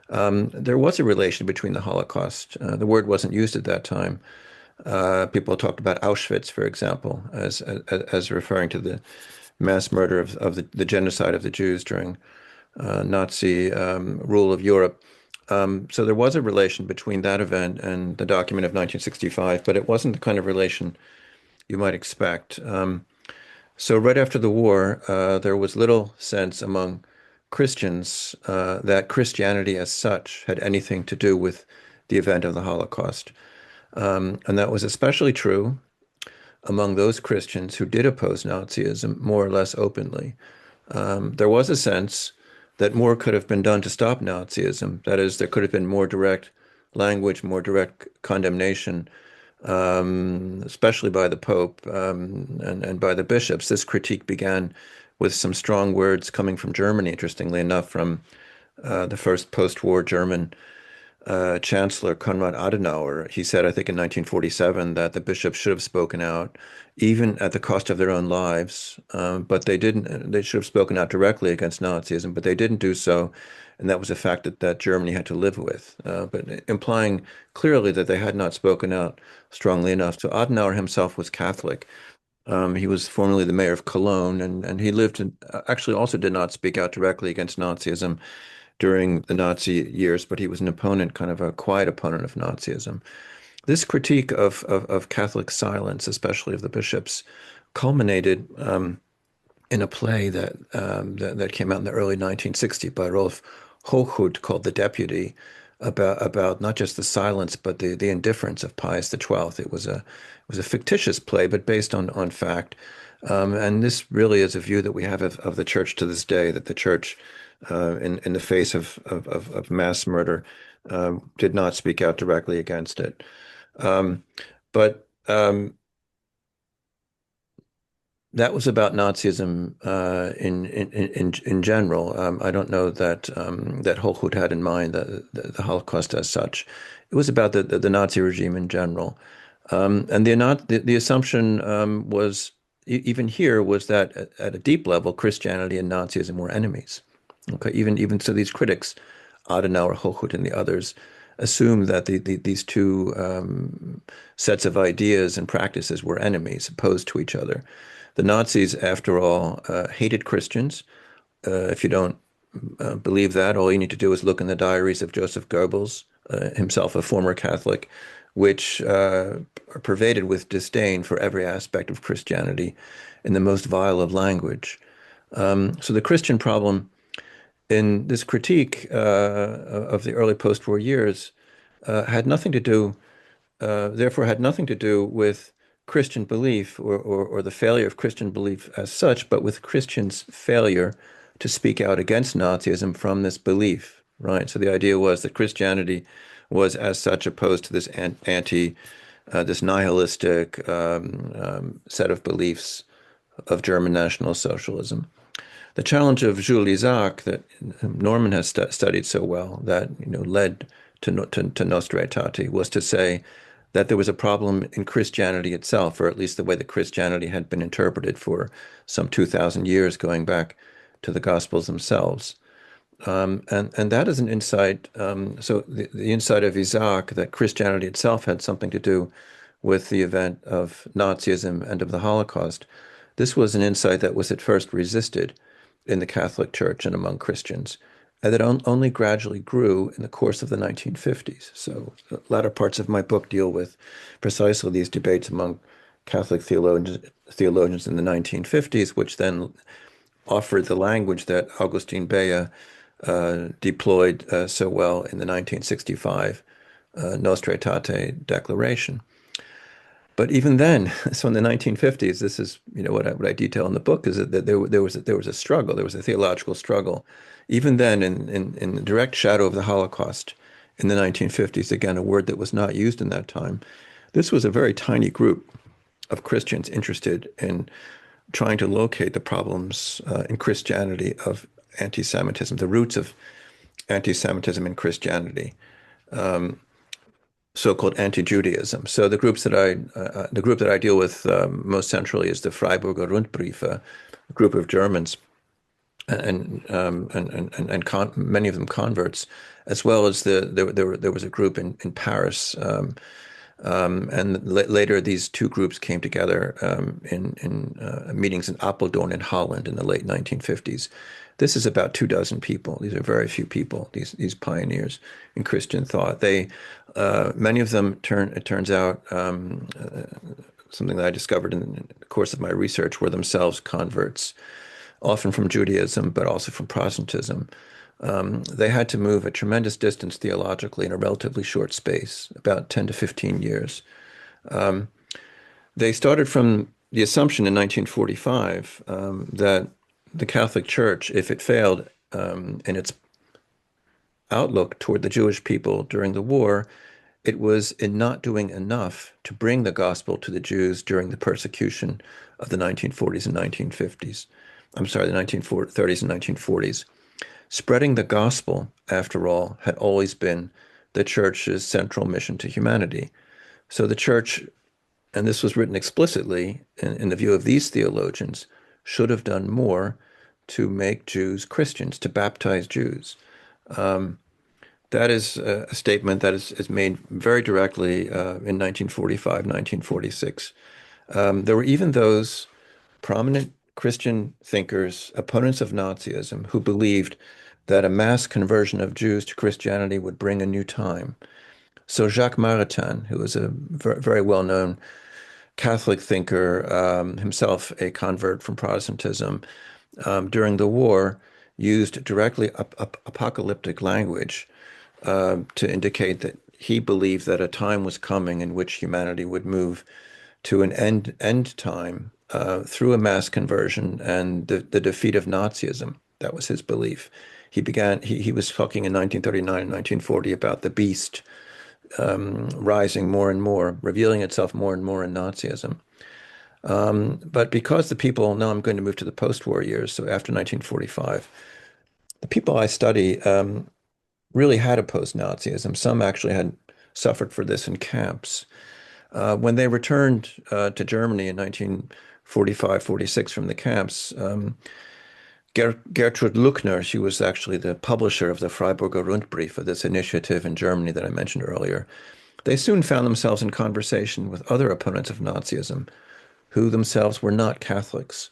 There was a relation between the Holocaust. The word wasn't used at that time. People talked about Auschwitz, for example, as referring to the mass murder of the genocide of the Jews during Nazi rule of Europe. So there was a relation between that event and the document of 1965, but it wasn't the kind of relation you might expect. So right after the war, there was little sense among Christians that Christianity as such had anything to do with the event of the Holocaust. And that was especially true among those Christians who did oppose Nazism more or less openly. There was a sense that more could have been done to stop Nazism. That is, there could have been more direct language, more direct condemnation, especially by the Pope and by the bishops. This critique began with some strong words coming from Germany, interestingly enough, from the first post-war German Chancellor Konrad Adenauer. He said, I think in 1947, that the bishops should have spoken out, even at the cost of their own lives. But they didn't. They should have spoken out directly against Nazism, but they didn't do so. And that was a fact that Germany had to live with, but implying clearly that they had not spoken out strongly enough. So Adenauer himself was Catholic. He was formerly the mayor of Cologne, and he lived in, actually also did not speak out directly against Nazism during the Nazi years, but he was an opponent, kind of a quiet opponent of Nazism. This critique of Catholic silence, especially of the bishops, culminated in a play that came out in the early 1960s by Rolf Hochhuth called The Deputy, about not just the silence but the indifference of Pius XII. It was a fictitious play, but based on fact. And this really is a view that we have of the church to this day, that the church, in the face of mass murder, did not speak out directly against it. But that was about Nazism in general. I don't know that that Hochhuth had in mind the Holocaust as such. It was about the Nazi regime in general, and the assumption was, even here, was that at a deep level, Christianity and Nazism were enemies. Okay, even so, these critics, Adenauer, Hochhuth, and the others, assumed that these two sets of ideas and practices were enemies, opposed to each other. The Nazis, after all, hated Christians. If you don't believe that, all you need to do is look in the diaries of Joseph Goebbels, himself a former Catholic, which are pervaded with disdain for every aspect of Christianity in the most vile of language. So the Christian problem in this critique of the early post-war years had nothing to do, therefore had nothing to do with Christian belief or the failure of Christian belief as such, but with Christians' failure to speak out against Nazism from this belief, right? So the idea was that Christianity was as such opposed to this this nihilistic set of beliefs of German National Socialism. The challenge of Jules Isaac, that Norman has studied so well, that led to Nostra Aetate, was to say that there was a problem in Christianity itself, or at least the way that Christianity had been interpreted for some 2,000 years, going back to the Gospels themselves. And that is an insight. So the insight of Isaac, that Christianity itself had something to do with the event of Nazism and of the Holocaust, this was an insight that was at first resisted in the Catholic Church and among Christians, and that only gradually grew in the course of the 1950s. So the latter parts of my book deal with precisely these debates among Catholic theologians in the 1950s, which then offered the language that Augustin Bea deployed so well in the 1965 Nostra Aetate Declaration. But even then, so in the 1950s, this is what I detail in the book is that there was a struggle, there was a theological struggle. Even then, in the direct shadow of the Holocaust in the 1950s, again, a word that was not used in that time, this was a very tiny group of Christians interested in trying to locate the problems in Christianity of anti-Semitism, the roots of anti-Semitism in Christianity. So-called anti-Judaism. So the group that I deal with most centrally is the Freiburger Rundbriefe, a group of Germans, and many of them converts, as well as there was a group in Paris, and later these two groups came together in meetings in Apeldoorn in Holland in the late 1950s. This is about 24 people. These are very few people, these pioneers in Christian thought. Many of them it turns out, something that I discovered in the course of my research, were themselves converts, often from Judaism, but also from Protestantism. They had to move a tremendous distance theologically in a relatively short space, about 10 to 15 years. They started from the assumption in 1945 that the Catholic Church, if it failed in its outlook toward the Jewish people during the war, it was in not doing enough to bring the gospel to the Jews during the persecution of the 1940s and 1950s. I'm sorry, the 1930s and 1940s. Spreading the gospel, after all, had always been the Church's central mission to humanity. So the Church, and this was written explicitly in the view of these theologians, should have done more to make Jews Christians, to baptize Jews. That is a statement that is made very directly in 1945, 1946. There were even those prominent Christian thinkers, opponents of Nazism, who believed that a mass conversion of Jews to Christianity would bring a new time. So Jacques Maritain, who was a very well-known Catholic thinker, himself a convert from Protestantism, during the war, used directly apocalyptic language to indicate that he believed that a time was coming in which humanity would move to an end time through a mass conversion and the defeat of Nazism. That was his belief. He was talking in 1939 and 1940 about the beast rising more and more, revealing itself more and more in Nazism. But because now I'm going to move to the post-war years, so after 1945, the people I study really had opposed Nazism. Some actually had suffered for this in camps. When they returned to Germany in 1945-46 from the camps, Gertrud Luckner, she was actually the publisher of the Freiburger Rundbriefe, this initiative in Germany that I mentioned earlier. They soon found themselves in conversation with other opponents of Nazism who themselves were not Catholics.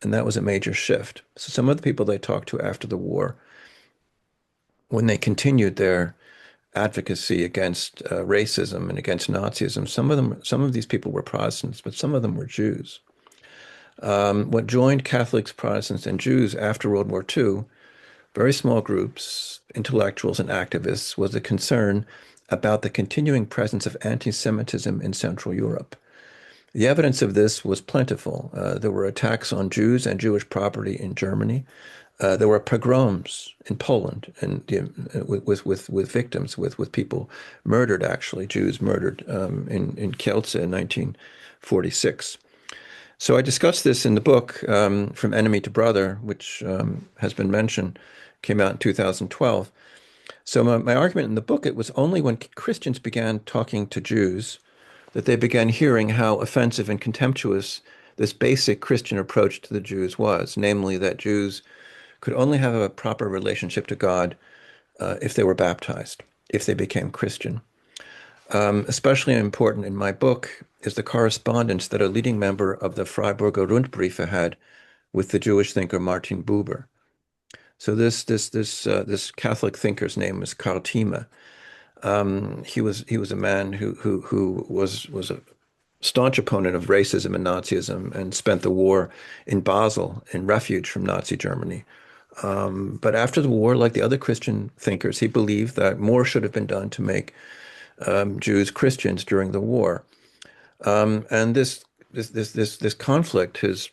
And that was a major shift. So some of the people they talked to after the war, when they continued their advocacy against racism and against Nazism, some of these people were Protestants, but some of them were Jews. What joined Catholics, Protestants, and Jews after World War II, very small groups, intellectuals and activists, was a concern about the continuing presence of anti-Semitism in Central Europe. The evidence of this was plentiful. There were attacks on Jews and Jewish property in Germany. There were pogroms in Poland, and with victims, with people murdered. Actually, Jews murdered in Kielce in 1946. So I discussed this in the book, From Enemy to Brother, which has been mentioned, came out in 2012. So my argument in the book, it was only when Christians began talking to Jews that they began hearing how offensive and contemptuous this basic Christian approach to the Jews was, namely that Jews could only have a proper relationship to God if they were baptized, if they became Christian. Especially important in my book is the correspondence that a leading member of the Freiburger Rundbriefe had with the Jewish thinker Martin Buber. So this Catholic thinker's name was Karl Thieme. He was a man who was a staunch opponent of racism and Nazism and spent the war in Basel in refuge from Nazi Germany. But after the war, like the other Christian thinkers, he believed that more should have been done to make Jews Christians during the war. And this conflict, his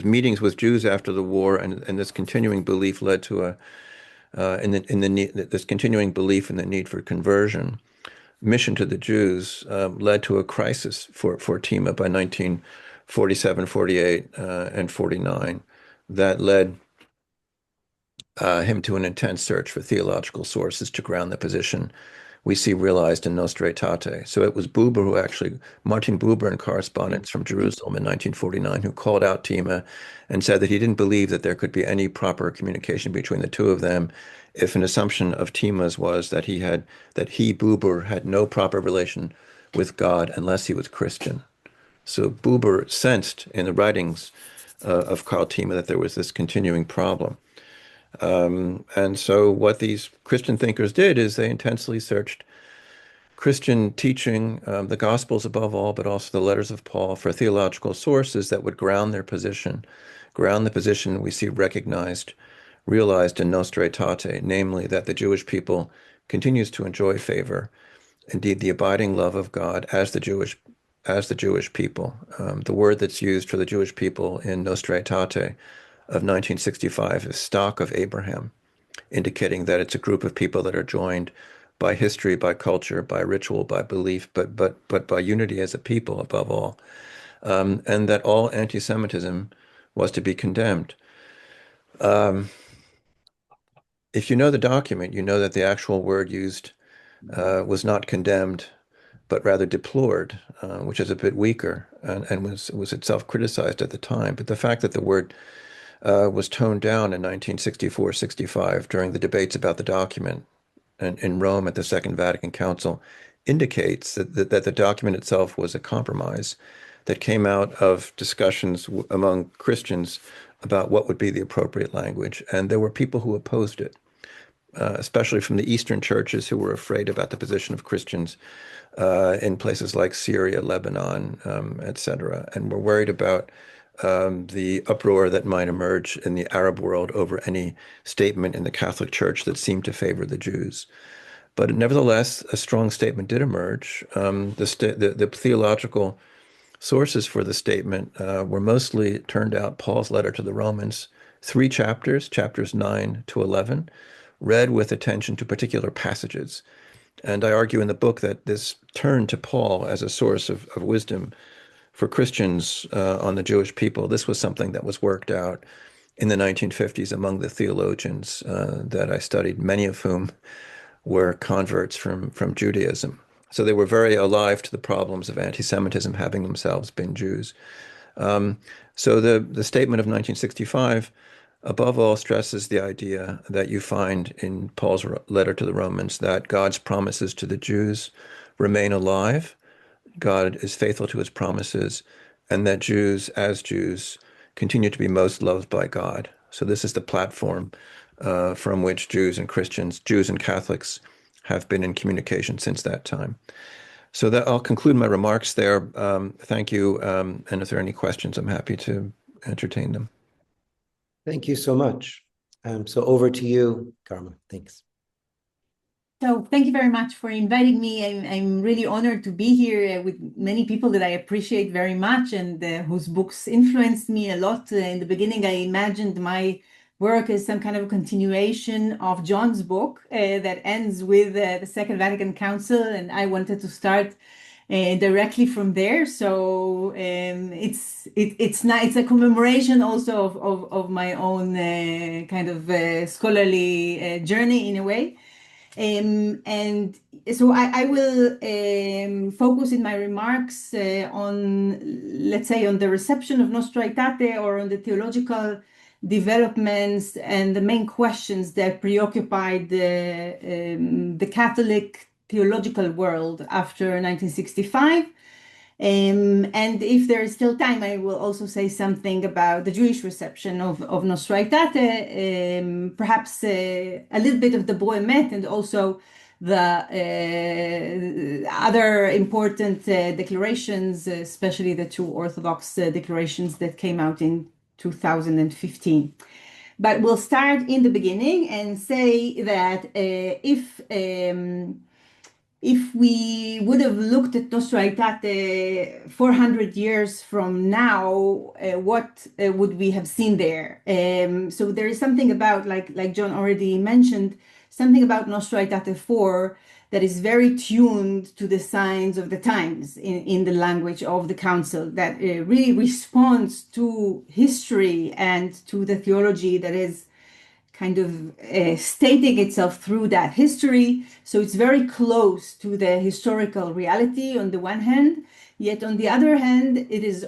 meetings with Jews after the war, and this continuing belief led to this continuing belief in the need for conversion, mission to the Jews, led to a crisis for Tima by 1947, 48, and 49, that led him to an intense search for theological sources to ground the position we see realized in Nostra Aetate. So it was Buber who actually, Martin Buber, in correspondence from Jerusalem in 1949, who called out Tima and said that he didn't believe that there could be any proper communication between the two of them if an assumption of Tima's was that he, Buber, had no proper relation with God unless he was Christian. So Buber sensed in the writings of Karl Tima that there was this continuing problem. And so what these Christian thinkers did is they intensely searched Christian teaching, the Gospels above all, but also the letters of Paul, for theological sources that would ground their position, ground the position we see realized in Nostra Aetate, namely that the Jewish people continues to enjoy favor, indeed the abiding love of God as the Jewish people. The word that's used for the Jewish people in Nostra Aetate of 1965 is stock of Abraham, indicating that it's a group of people that are joined by history, by culture, by ritual, by belief, but by unity as a people above all, and that all anti-Semitism was to be condemned. If you know the document, you know that the actual word used was not condemned, but rather deplored, which is a bit weaker and was itself criticized at the time. But the fact that the word was toned down in 1964-65 during the debates about the document in Rome at the Second Vatican Council indicates that the document itself was a compromise that came out of discussions among Christians about what would be the appropriate language. And there were people who opposed it, especially from the Eastern churches, who were afraid about the position of Christians in places like Syria, Lebanon, etc., and were worried about the uproar that might emerge in the Arab world over any statement in the Catholic Church that seemed to favor the Jews. But nevertheless, a strong statement did emerge. The theological sources for the statement were mostly, it turned out, Paul's letter to the Romans, 3 chapters, chapters 9 to 11, read with attention to particular passages. And I argue in the book that this turn to Paul as a source of wisdom for Christians on the Jewish people, this was something that was worked out in the 1950s among the theologians that I studied, many of whom were converts from Judaism. So they were very alive to the problems of anti-Semitism, having themselves been Jews. So the statement of 1965, above all, stresses the idea that you find in Paul's letter to the Romans, that God's promises to the Jews remain alive, God is faithful to his promises, and that Jews, as Jews, continue to be most loved by God. So this is the platform from which Jews and Christians, Jews and Catholics, have been in communication since that time. So that I'll conclude my remarks there. Thank you. And if there are any questions, I'm happy to entertain them. Thank you so much. So over to you, Karma. Thanks. So thank you very much for inviting me. I'm really honored to be here with many people that I appreciate very much and whose books influenced me a lot. In the beginning, I imagined my work as some kind of a continuation of John's book that ends with the Second Vatican Council, and I wanted to start directly from there. So it's a commemoration also of my own kind of scholarly journey in a way. And so I will focus in my remarks on, let's say, on the reception of Nostra Aetate, or on the theological developments and the main questions that preoccupied the Catholic theological world after 1965. And if there is still time, I will also say something about the Jewish reception of Nostra Aetate, perhaps a little bit of Dabru Emet, and also the other important declarations, especially the two Orthodox declarations that came out in 2015. But we'll start in the beginning and say that if if we would have looked at Nostra Aetate 400 years from now, what would we have seen there? So there is something about, like John already mentioned, something about Nostra Aetate 4 that is very tuned to the signs of the times in the language of the council, that really responds to history and to the theology that is kind of stating itself through that history. So it's very close to the historical reality on the one hand, yet on the other hand, it is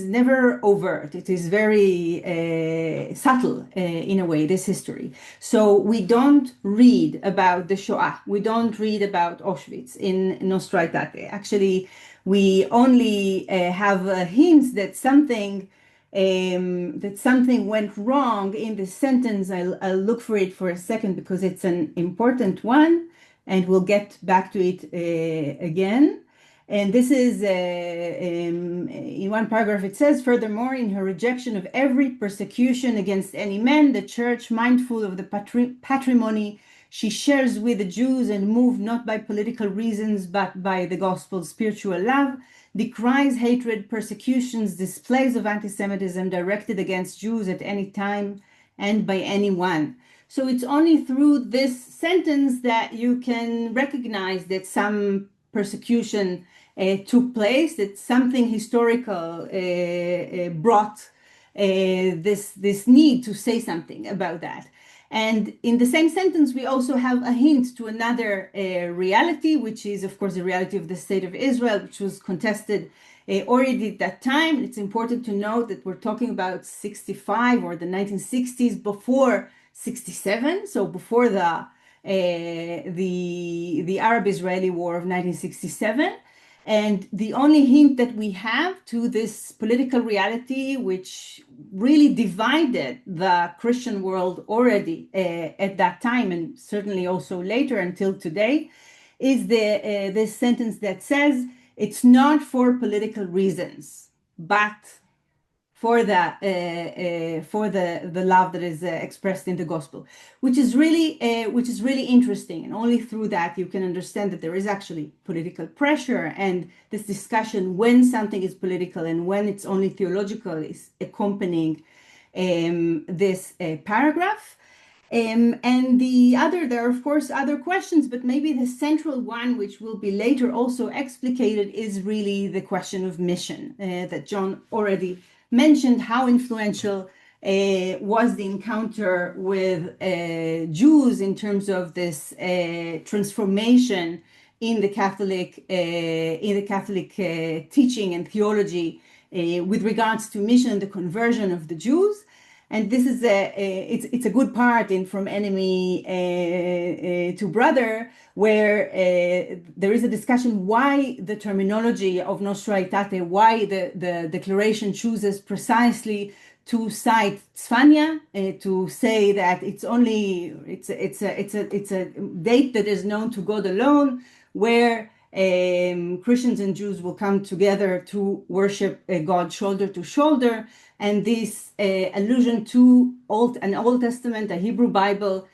never overt. It is very subtle in a way, this history. So we don't read about the Shoah. We don't read about Auschwitz in Nostra Aetate. Actually, we only have hints that something went wrong in the sentence. I'll look for it for a second because it's an important one, and we'll get back to it again. And this is in one paragraph. It says, furthermore, in her rejection of every persecution against any man, the church, mindful of the patrimony she shares with the Jews and moved not by political reasons but by the gospel's spiritual love, decries hatred, persecutions, displays of anti-Semitism directed against Jews at any time and by anyone. So it's only through this sentence that you can recognize that some persecution took place, that something historical brought this need to say something about that. And in the same sentence, we also have a hint to another reality, which is, of course, the reality of the state of Israel, which was contested already at that time. It's important to note that we're talking about 65 or the 1960s, before 67, so before the Arab-Israeli War of 1967. And the only hint that we have to this political reality, which really divided the Christian world already at that time, and certainly also later until today, is this sentence that says, it's not for political reasons, but for the love that is expressed in the gospel, which is really interesting. And only through that you can understand that there is actually political pressure, and this discussion when something is political and when it's only theological is accompanying this paragraph. And there are of course other questions, but maybe the central one, which will be later also explicated, is really the question of mission that John already mentioned. How influential was the encounter with Jews in terms of this transformation in the Catholic teaching and theology with regards to mission, the conversion of the Jews. And this is it's a good part in From Enemy to Brother, where there is a discussion why the terminology of Nostra Aetate, why the declaration chooses precisely to cite Tzfania, to say that it's a date that is known to God alone, where Christians and Jews will come together to worship God shoulder to shoulder. And this allusion to an Old Testament, a Hebrew Bible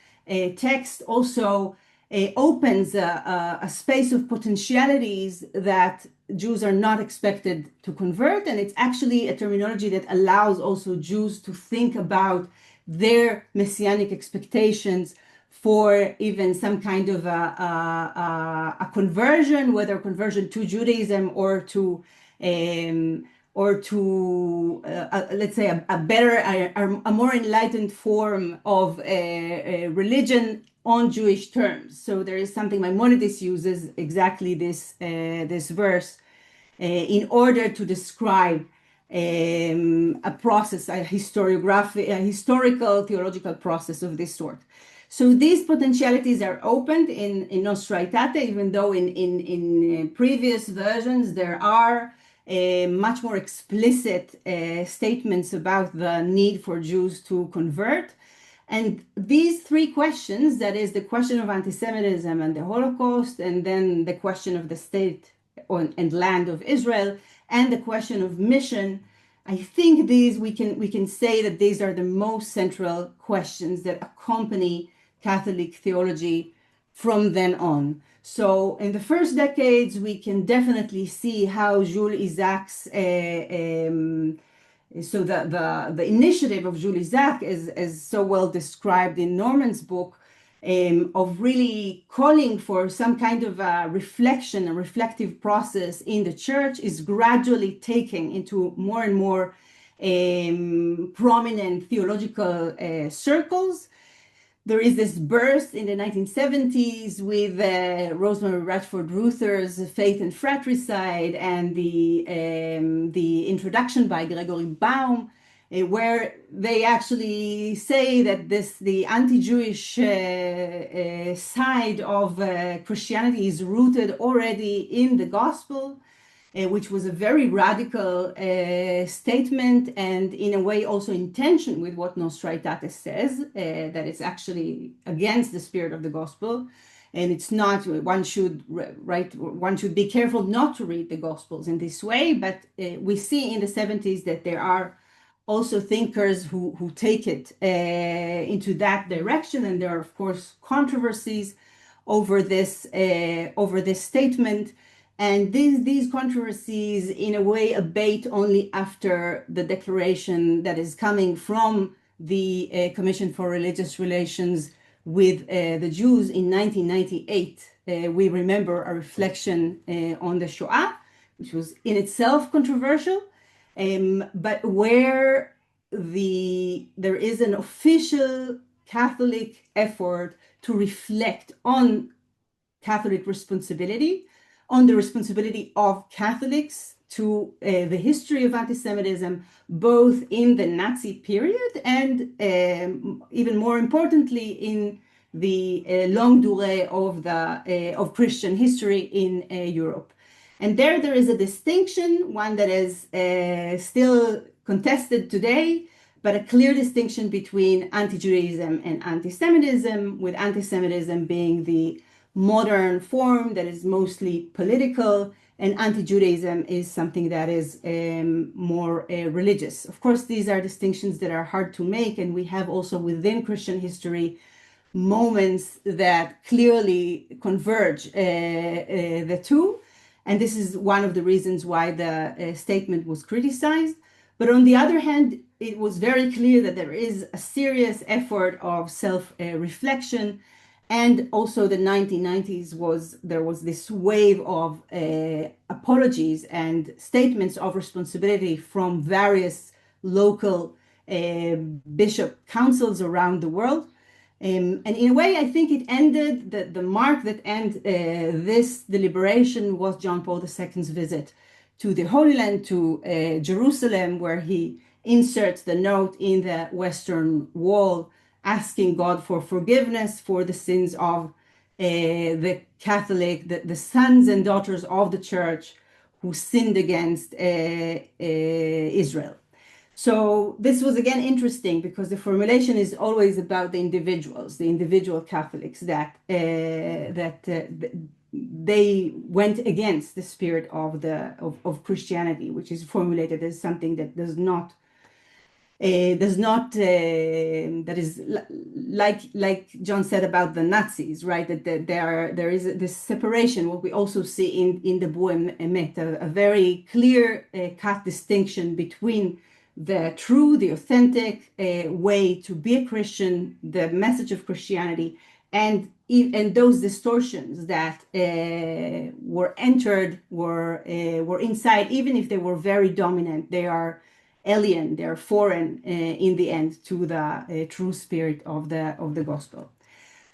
text, also opens a space of potentialities that Jews are not expected to convert. And it's actually a terminology that allows also Jews to think about their messianic expectations for even some kind of a conversion, whether conversion to Judaism or to let's say a better, a more enlightened form of religion on Jewish terms. So there is something Maimonides uses exactly this verse in order to describe a process, a historical theological process of this sort. So these potentialities are opened in Nostra Aetate, even though in previous versions there are much more explicit statements about the need for Jews to convert. And these three questions, that is the question of anti-Semitism and the Holocaust, and then the question of the state and land of Israel, and the question of mission, I think these we can say that these are the most central questions that accompany Catholic theology from then on. So in the first decades, we can definitely see how Jules Isaac's so the initiative of Jules Isaac is so well described in Norman's book, of really calling for some kind of a reflection, a reflective process in the church, is gradually taking into more and more prominent theological circles. There is this burst in the 1970s with Rosemary Radford Ruther's Faith and Fratricide and the introduction by Gregory Baum, where they actually say that the anti-Jewish side of Christianity is rooted already in the gospel, which was a very radical statement, and in a way also in tension with what Nostra Aetate says, that it's actually against the spirit of the gospel. And it's not, one should be careful not to read the gospels in this way, but we see in the 70s that there are also thinkers who take it into that direction, and there are of course controversies over this statement. And these controversies, in a way, abate only after the declaration that is coming from the Commission for Religious Relations with the Jews in 1998. We remember a reflection on the Shoah, which was in itself controversial, but where there is an official Catholic effort to reflect on Catholic responsibility, on the responsibility of Catholics to the history of anti-Semitism, both in the Nazi period and even more importantly in the longue durée of Christian history in Europe. And there is a distinction, one that is still contested today, but a clear distinction between anti-Judaism and anti-Semitism, with anti-Semitism being the modern form that is mostly political, and anti-Judaism is something that is more religious. Of course, these are distinctions that are hard to make, and we have also within Christian history moments that clearly converge the two. And this is one of the reasons why the statement was criticized. But on the other hand, it was very clear that there is a serious effort of self-reflection. And also the 1990s there was this wave of apologies and statements of responsibility from various local bishop councils around the world. And in a way, I think it ended, the mark that ended this deliberation was John Paul II's visit to the Holy Land, to Jerusalem, where he inserts the note in the Western Wall asking God for forgiveness for the sins of the Catholic, the sons and daughters of the church who sinned against Israel. So this was again interesting because the formulation is always about the individuals, the individual Catholics that they went against the spirit of Christianity, which is formulated as something that that is like John said about the Nazis, right? That there is this separation, what we also see in Dabru Emet, a very clear cut distinction between the true, the authentic way to be a Christian, the message of Christianity, and those distortions that were inside, even if they were very dominant, they are alien, they're foreign in the end to the true spirit of the gospel.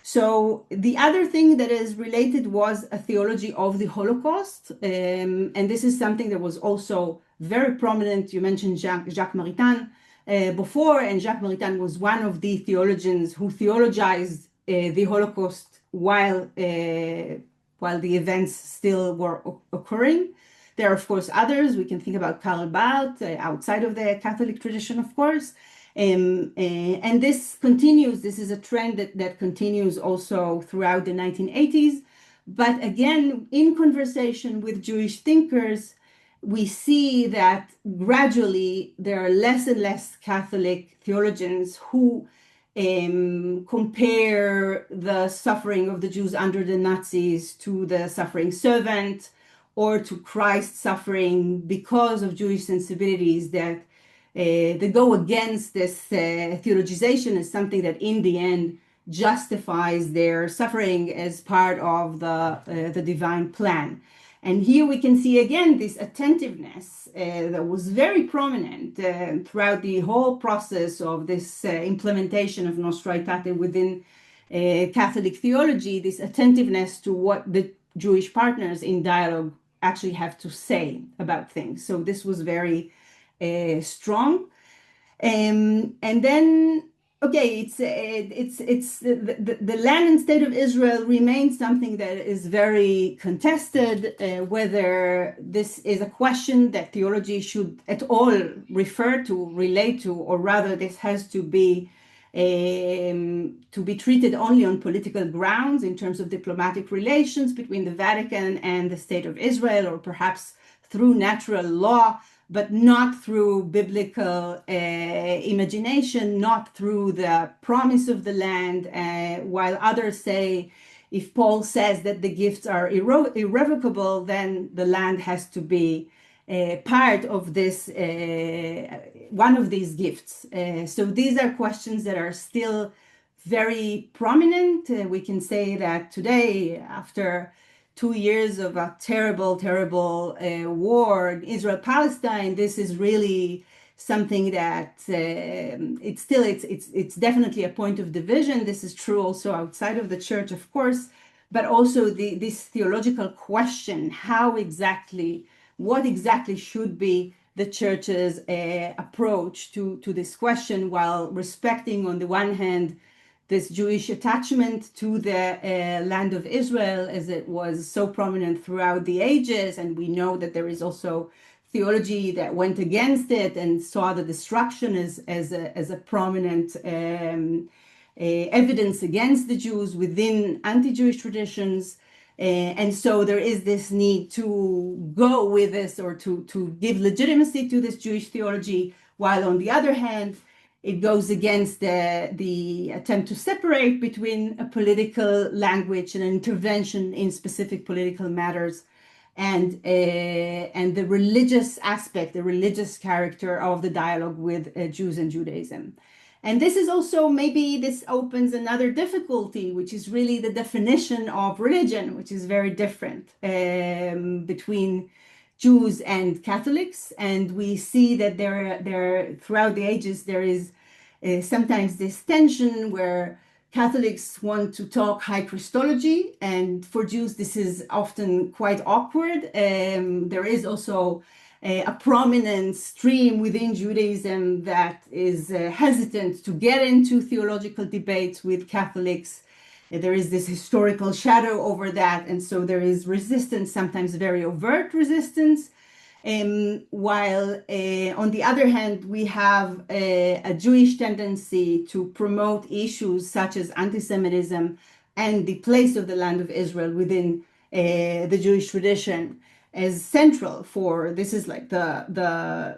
So the other thing that is related was a theology of the Holocaust, and this is something that was also very prominent. You mentioned Jacques Maritain before, and Jacques Maritain was one of the theologians who theologized the Holocaust while the events still were occurring. There are, of course, others. We can think about Karl Barth, outside of the Catholic tradition, of course. And this continues. This is a trend that continues also throughout the 1980s. But again, in conversation with Jewish thinkers, we see that gradually there are less and less Catholic theologians who compare the suffering of the Jews under the Nazis to the suffering servant, or to Christ's suffering because of Jewish sensibilities that they go against this theologization as something that in the end justifies their suffering as part of the divine plan. And here we can see again this attentiveness that was very prominent throughout the whole process of this implementation of Nostra Aetate within Catholic theology, this attentiveness to what the Jewish partners in dialogue actually have to say about things. So this was very strong. And then, okay, it's the land and state of Israel remains something that is very contested, whether this is a question that theology should at all refer to, relate to, or rather this has to be treated only on political grounds in terms of diplomatic relations between the Vatican and the state of Israel, or perhaps through natural law, but not through biblical imagination, not through the promise of the land, while others say, if Paul says that the gifts are irrevocable, then the land has to be part of this, one of these gifts. So these are questions that are still very prominent. We can say that today, after 2 years of a terrible, terrible war, Israel-Palestine, this is really something that it's definitely a point of division. This is true also outside of the church, of course, but also this theological question, what exactly should be the church's approach to this question, while respecting, on the one hand, this Jewish attachment to the land of Israel, as it was so prominent throughout the ages. And we know that there is also theology that went against it and saw the destruction as a prominent evidence against the Jews within anti-Jewish traditions. And so there is this need to go with this, or to give legitimacy to this Jewish theology, while on the other hand, it goes against the attempt to separate between a political language and an intervention in specific political matters, and the religious aspect, the religious character of the dialogue with Jews and Judaism. And this is also, maybe this opens another difficulty, which is really the definition of religion, which is very different between Jews and Catholics. And we see that there throughout the ages, there is sometimes this tension where Catholics want to talk high Christology, and for Jews, this is often quite awkward. There is also a prominent stream within Judaism that is hesitant to get into theological debates with Catholics. There is this historical shadow over that, and so there is resistance, sometimes very overt resistance. While on the other hand, we have a Jewish tendency to promote issues such as anti-Semitism and the place of the land of Israel within the Jewish tradition as central for, this is like the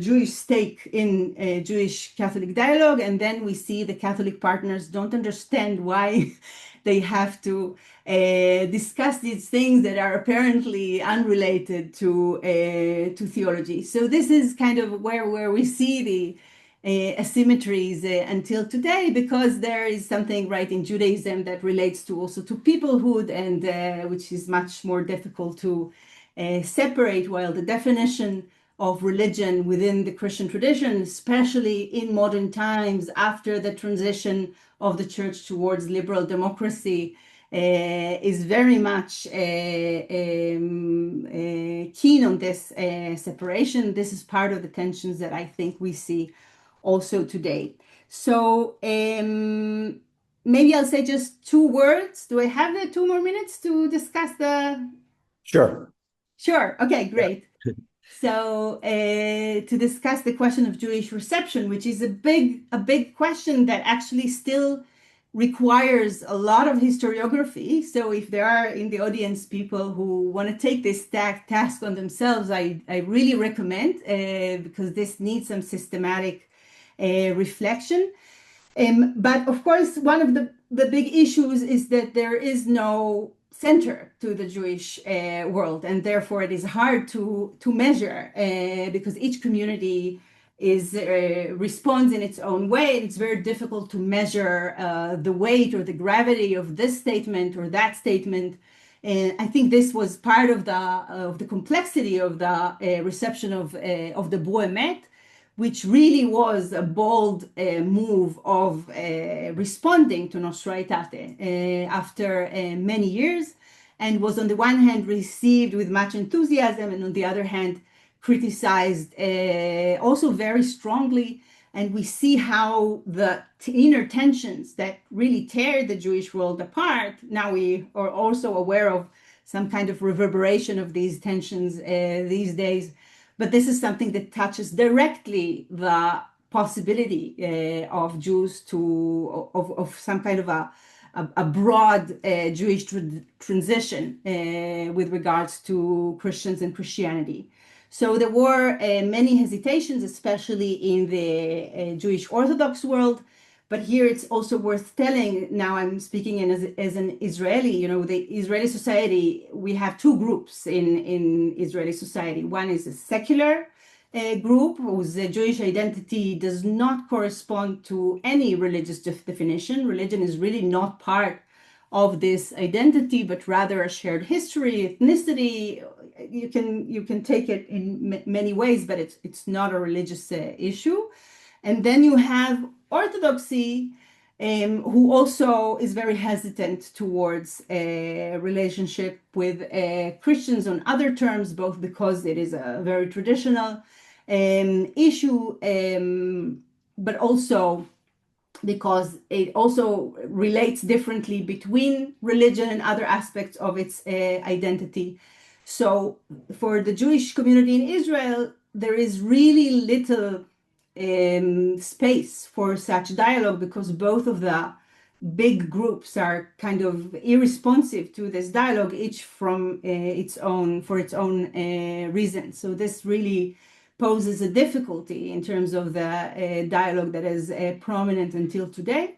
Jewish stake in Jewish Catholic dialogue. And then we see the Catholic partners don't understand why they have to discuss these things that are apparently unrelated to theology. So this is kind of where we see the asymmetries until today, because there is something right in Judaism that relates to also to peoplehood, and which is much more difficult to separate, while the definition of religion within the Christian tradition, especially in modern times after the transition of the church towards liberal democracy, is very much keen on this separation. This is part of the tensions that I think we see also today. So maybe I'll say just 2 words. Do I have the 2 more minutes to discuss the? Sure. Sure. Okay, great. So to discuss the question of Jewish reception, which is a big question that actually still requires a lot of historiography. So if there are in the audience people who want to take this task on themselves, I really recommend, because this needs some systematic reflection. But of course, one of the big issues is that there is no center to the Jewish world, and therefore it is hard to measure because each community responds in its own way. And it's very difficult to measure the weight or the gravity of this statement or that statement. And I think this was part of the complexity of the reception of Dabru Emet, which really was a bold move of responding to Nostra Aetate after many years, and was on the one hand received with much enthusiasm, and on the other hand criticized also very strongly. And we see how the inner tensions that really tear the Jewish world apart, now we are also aware of some kind of reverberation of these tensions these days. But this is something that touches directly the possibility of Jews of some kind of a broad Jewish transition with regards to Christians and Christianity. So there were many hesitations, especially in the Jewish Orthodox world. But here it's also worth telling, now I'm speaking as an Israeli, you know, the Israeli society, we have two groups in Israeli society. One is a secular group whose Jewish identity does not correspond to any religious definition. Religion is really not part of this identity, but rather a shared history, ethnicity. You can take it in many ways, but it's not a religious issue. And then you have Orthodoxy, who also is very hesitant towards a relationship with Christians on other terms, both because it is a very traditional issue, but also because it also relates differently between religion and other aspects of its identity. So for the Jewish community in Israel, there is really little space for such dialogue, because both of the big groups are kind of irresponsive to this dialogue, each from its own reasons. So this really poses a difficulty in terms of the dialogue that is prominent until today.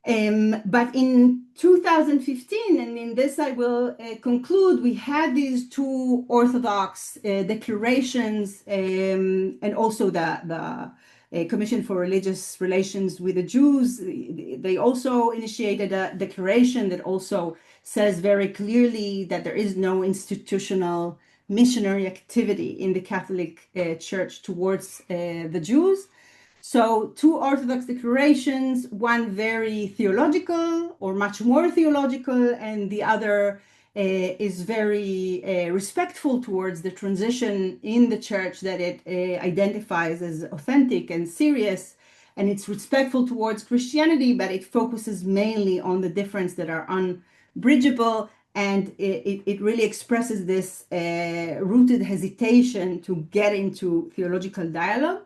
But in 2015, and in this I will conclude, we had these two Orthodox declarations, and also the Commission for Religious Relations with the Jews. They also initiated a declaration that also says very clearly that there is no institutional missionary activity in the Catholic Church towards the Jews. So two Orthodox declarations, one very theological or much more theological, and the other is very respectful towards the transition in the church that it identifies as authentic and serious, and it's respectful towards Christianity, but it focuses mainly on the difference that are unbridgeable, and it really expresses this rooted hesitation to get into theological dialogue.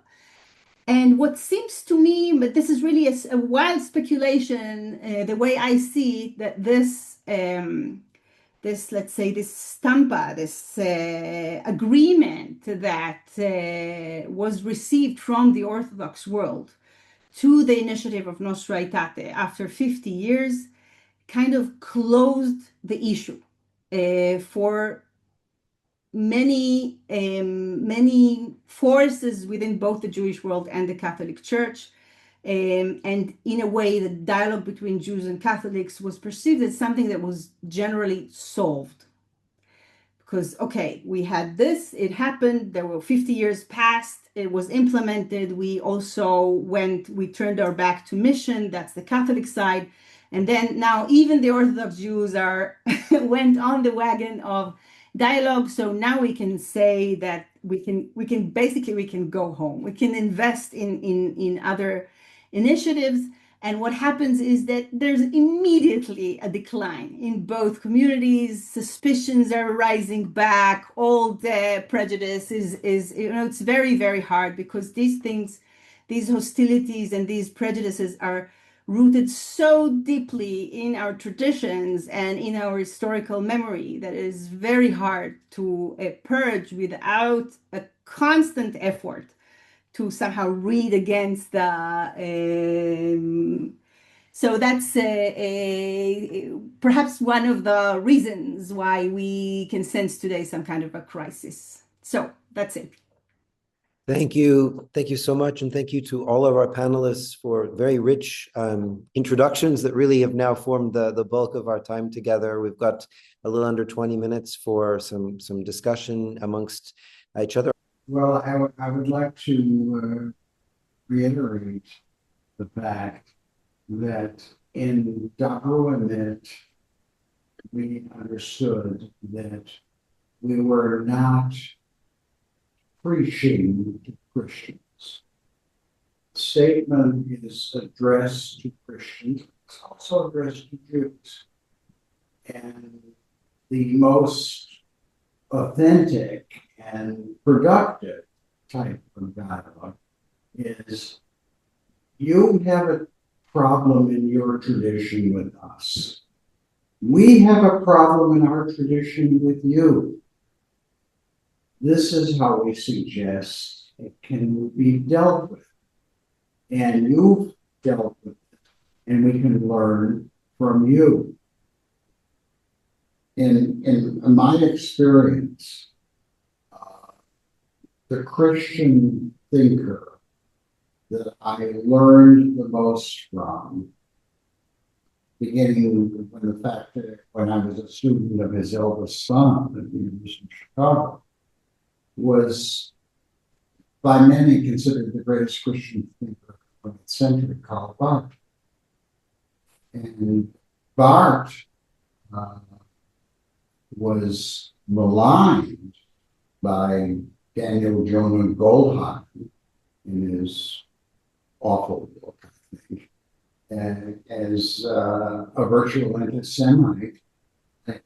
And what seems to me, but this is really a wild speculation, the way I see it, that this, let's say, this stampa, this agreement that was received from the Orthodox world to the initiative of Nostra Aetate after 50 years, kind of closed the issue for many forces within both the Jewish world and the Catholic Church. And in a way, the dialogue between Jews and Catholics was perceived as something that was generally solved. Because, okay, we had this, it happened, there were 50 years passed, it was implemented, we turned our back to mission, that's the Catholic side. And then now even the Orthodox Jews went on the wagon of dialogue. So now we can say that we can go home. We can invest in other initiatives. And what happens is that there's immediately a decline in both communities. Suspicions are rising back. Old prejudice is it's very, very hard, because these things, these hostilities and these prejudices are rooted so deeply in our traditions and in our historical memory that it is very hard to purge without a constant effort to somehow read against the. So that's perhaps one of the reasons why we can sense today some kind of a crisis. So that's it. Thank you. Thank you so much. And thank you to all of our panelists for very rich introductions that really have now formed the bulk of our time together. We've got a little under 20 minutes for some discussion amongst each other. Well, I would like to reiterate the fact that in Dabru Emet, we understood that we were not preaching to Christians. The statement is addressed to Christians, it's also addressed to Jews. And the most authentic and productive type of dialogue is, you have a problem in your tradition with us. We have a problem in our tradition with you. This is how we suggest it can be dealt with. And you've dealt with it, and we can learn from you. In my experience, the Christian thinker that I learned the most from, beginning with the fact that when I was a student of his eldest son at the University of Chicago, was by many considered the greatest Christian thinker of the 20th century, Karl Barth. And Barth was maligned by Daniel Jonah Goldheim in his awful book, I think, as a virtual anti-Semite,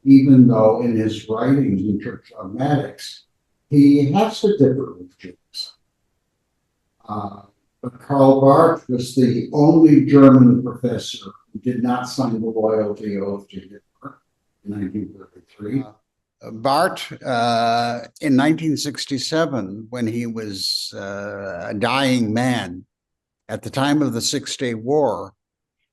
even though in his writings in church dogmatics, he has to differ with Jews. But Karl Barth was the only German professor who did not sign the loyalty oath to Hitler in 1933. Barth, in 1967, when he was a dying man, at the time of the Six-Day War,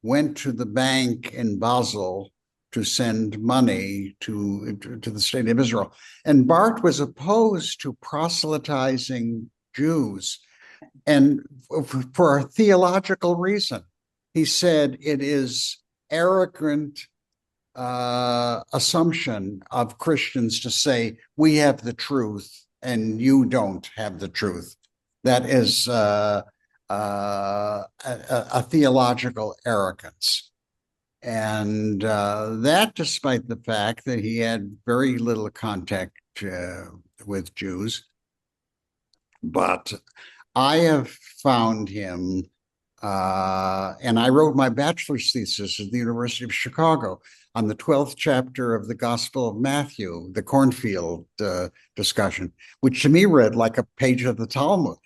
went to the bank in Basel to send money to the state of Israel. And Barth was opposed to proselytizing Jews, and for a theological reason. He said it is arrogant assumption of Christians to say, we have the truth and you don't have the truth. That is a theological arrogance. And that, despite the fact that he had very little contact with Jews. But I have found him, and I wrote my bachelor's thesis at the University of Chicago on the 12th chapter of the Gospel of Matthew, the cornfield discussion, which to me read like a page of the Talmud.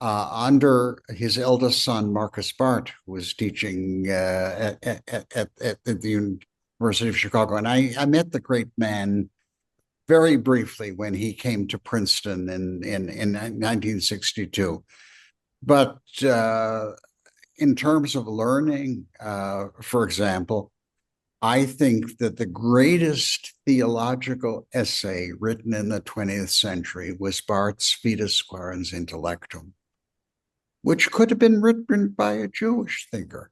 Under his eldest son, Marcus Barth, who was teaching at the University of Chicago. And I met the great man very briefly when he came to Princeton in 1962. But in terms of learning, for example, I think that the greatest theological essay written in the 20th century was Barth's Fides Quaerens Intellectum, which could have been written by a Jewish thinker,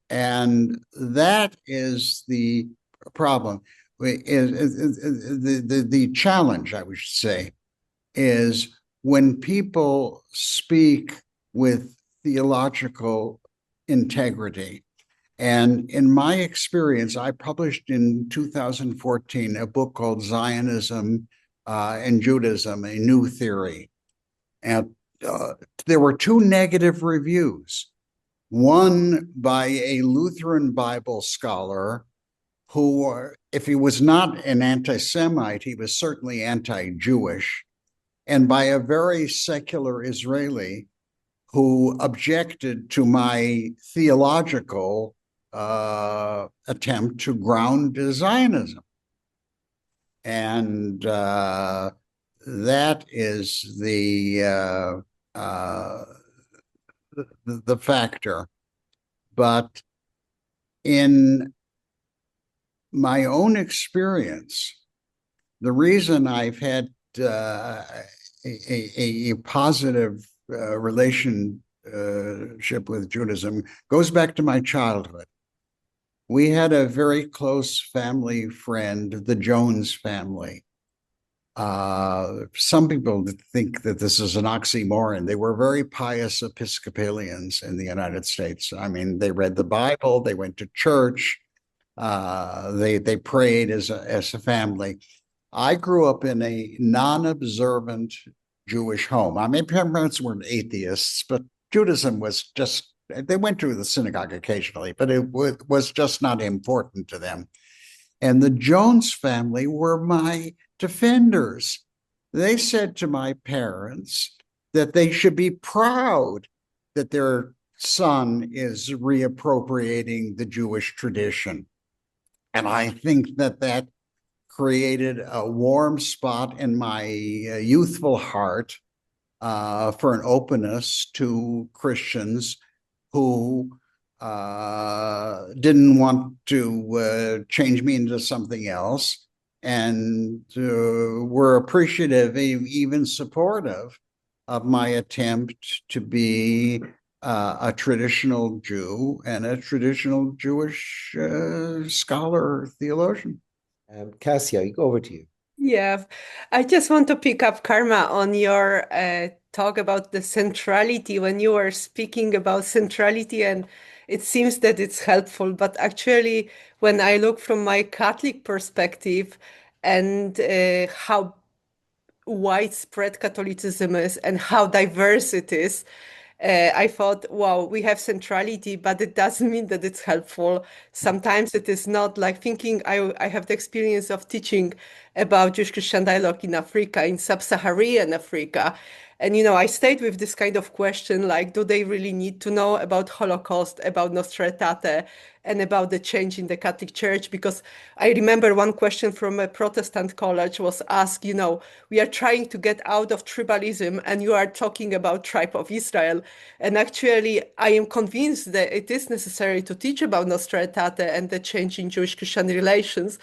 and that is the problem. The challenge, I would say, is when people speak with theological integrity. And in my experience, I published in 2014 a book called Zionism and Judaism, a New Theory. And there were two negative reviews. One by a Lutheran Bible scholar who, if he was not an anti-Semite, he was certainly anti-Jewish, and by a very secular Israeli who objected to my theological attempt to ground Zionism. And that is the factor. But in my own experience, the reason I've had a positive relationship with Judaism goes back to my childhood. We had a very close family friend, the Jones family. Some people think that this is an oxymoron. They were very pious Episcopalians in the United States. I mean, they read the Bible, they went to church, they prayed as a family. I grew up in a non-observant Jewish home. I mean, parents weren't atheists, but Judaism was just, they went to the synagogue occasionally, but it was just not important to them. And the Jones family were my defenders. They said to my parents that they should be proud that their son is reappropriating the Jewish tradition. And I think that created a warm spot in my youthful heart for an openness to Christians who didn't want to change me into something else, and were appreciative, even supportive of my attempt to be a traditional Jew and a traditional Jewish scholar, theologian. Cassia, over to you. Yeah, I just want to pick up, Karma, on your talk about the centrality when you were speaking about centrality, and it seems that it's helpful. But actually, when I look from my Catholic perspective and how widespread Catholicism is and how diverse it is, I thought, wow, we have centrality, but it doesn't mean that it's helpful. Sometimes it is not. Like thinking, I have the experience of teaching about Jewish-Christian dialogue in Africa, in sub-Saharan Africa. And, I stayed with this kind of question, like, do they really need to know about Holocaust, about Nostra Aetate, and about the change in the Catholic Church? Because I remember one question from a Protestant college was asked, we are trying to get out of tribalism, and you are talking about tribe of Israel. And actually, I am convinced that it is necessary to teach about Nostra Aetate and the change in Jewish-Christian relations.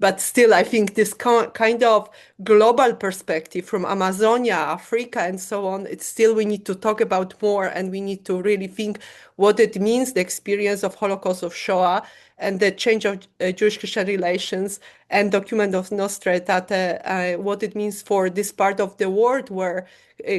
But still, I think this kind of global perspective from Amazonia, Africa, and so on, it's still we need to talk about more, and we need to really think what it means, the experience of Holocaust, of Shoah, and the change of Jewish-Christian relations, and document of Nostra Aetate, what it means for this part of the world where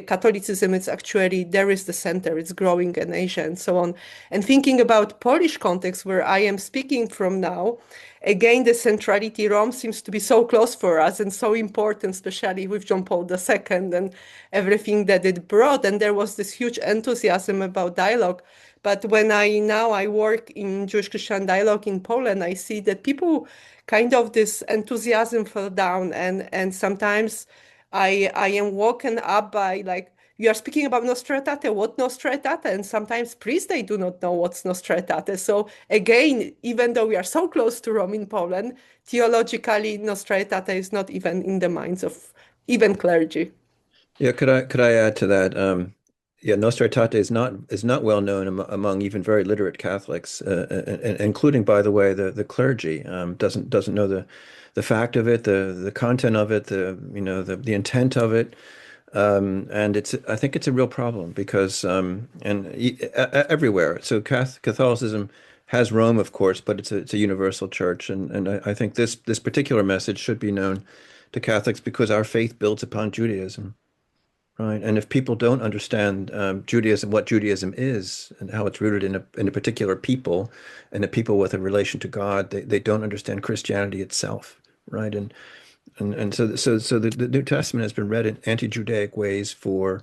Catholicism is actually, there is the center, it's growing in Asia and so on. And thinking about Polish context where I am speaking from now, again, the centrality, Rome seems to be so close for us and so important, especially with John Paul II and everything that it brought. And there was this huge enthusiasm about dialogue. But when I work in Jewish-Christian dialogue in Poland, I see that people kind of this enthusiasm fell down. And sometimes I am woken up by like, you are speaking about Nostra Aetate, what Nostra Aetate? And sometimes priests, they do not know what's Nostra Aetate. So again, even though we are so close to Rome in Poland, theologically, Nostra Aetate is not even in the minds of even clergy. Yeah, could I add to that? Yeah, Nostra Aetate is not well known among even very literate Catholics, including, by the way, the clergy. Doesn't know the fact of it, the content of it, the intent of it. And I think it's a real problem because everywhere. So Catholicism has Rome, of course, but it's a universal church, and I think this particular message should be known to Catholics because our faith builds upon Judaism, right? And if people don't understand Judaism, what Judaism is, and how it's rooted in a particular people, and a people with a relation to God, they don't understand Christianity itself, right? And so the New Testament has been read in anti-Judaic ways for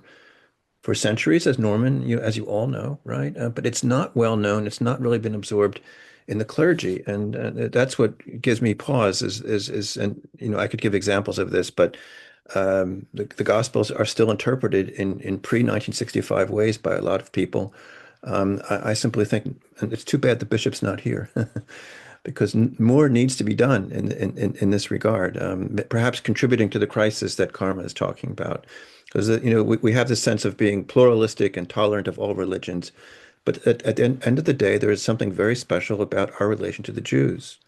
centuries, as Norman, as you all know, right? But it's not well known. It's not really been absorbed in the clergy, and that's what gives me pause. And I could give examples of this, but the Gospels are still interpreted in pre-1965 ways by a lot of people. I simply think, and it's too bad the bishop's not here. because more needs to be done in this regard, perhaps contributing to the crisis that Karma is talking about. Because, we have this sense of being pluralistic and tolerant of all religions. But at the end of the day, there is something very special about our relation to the Jews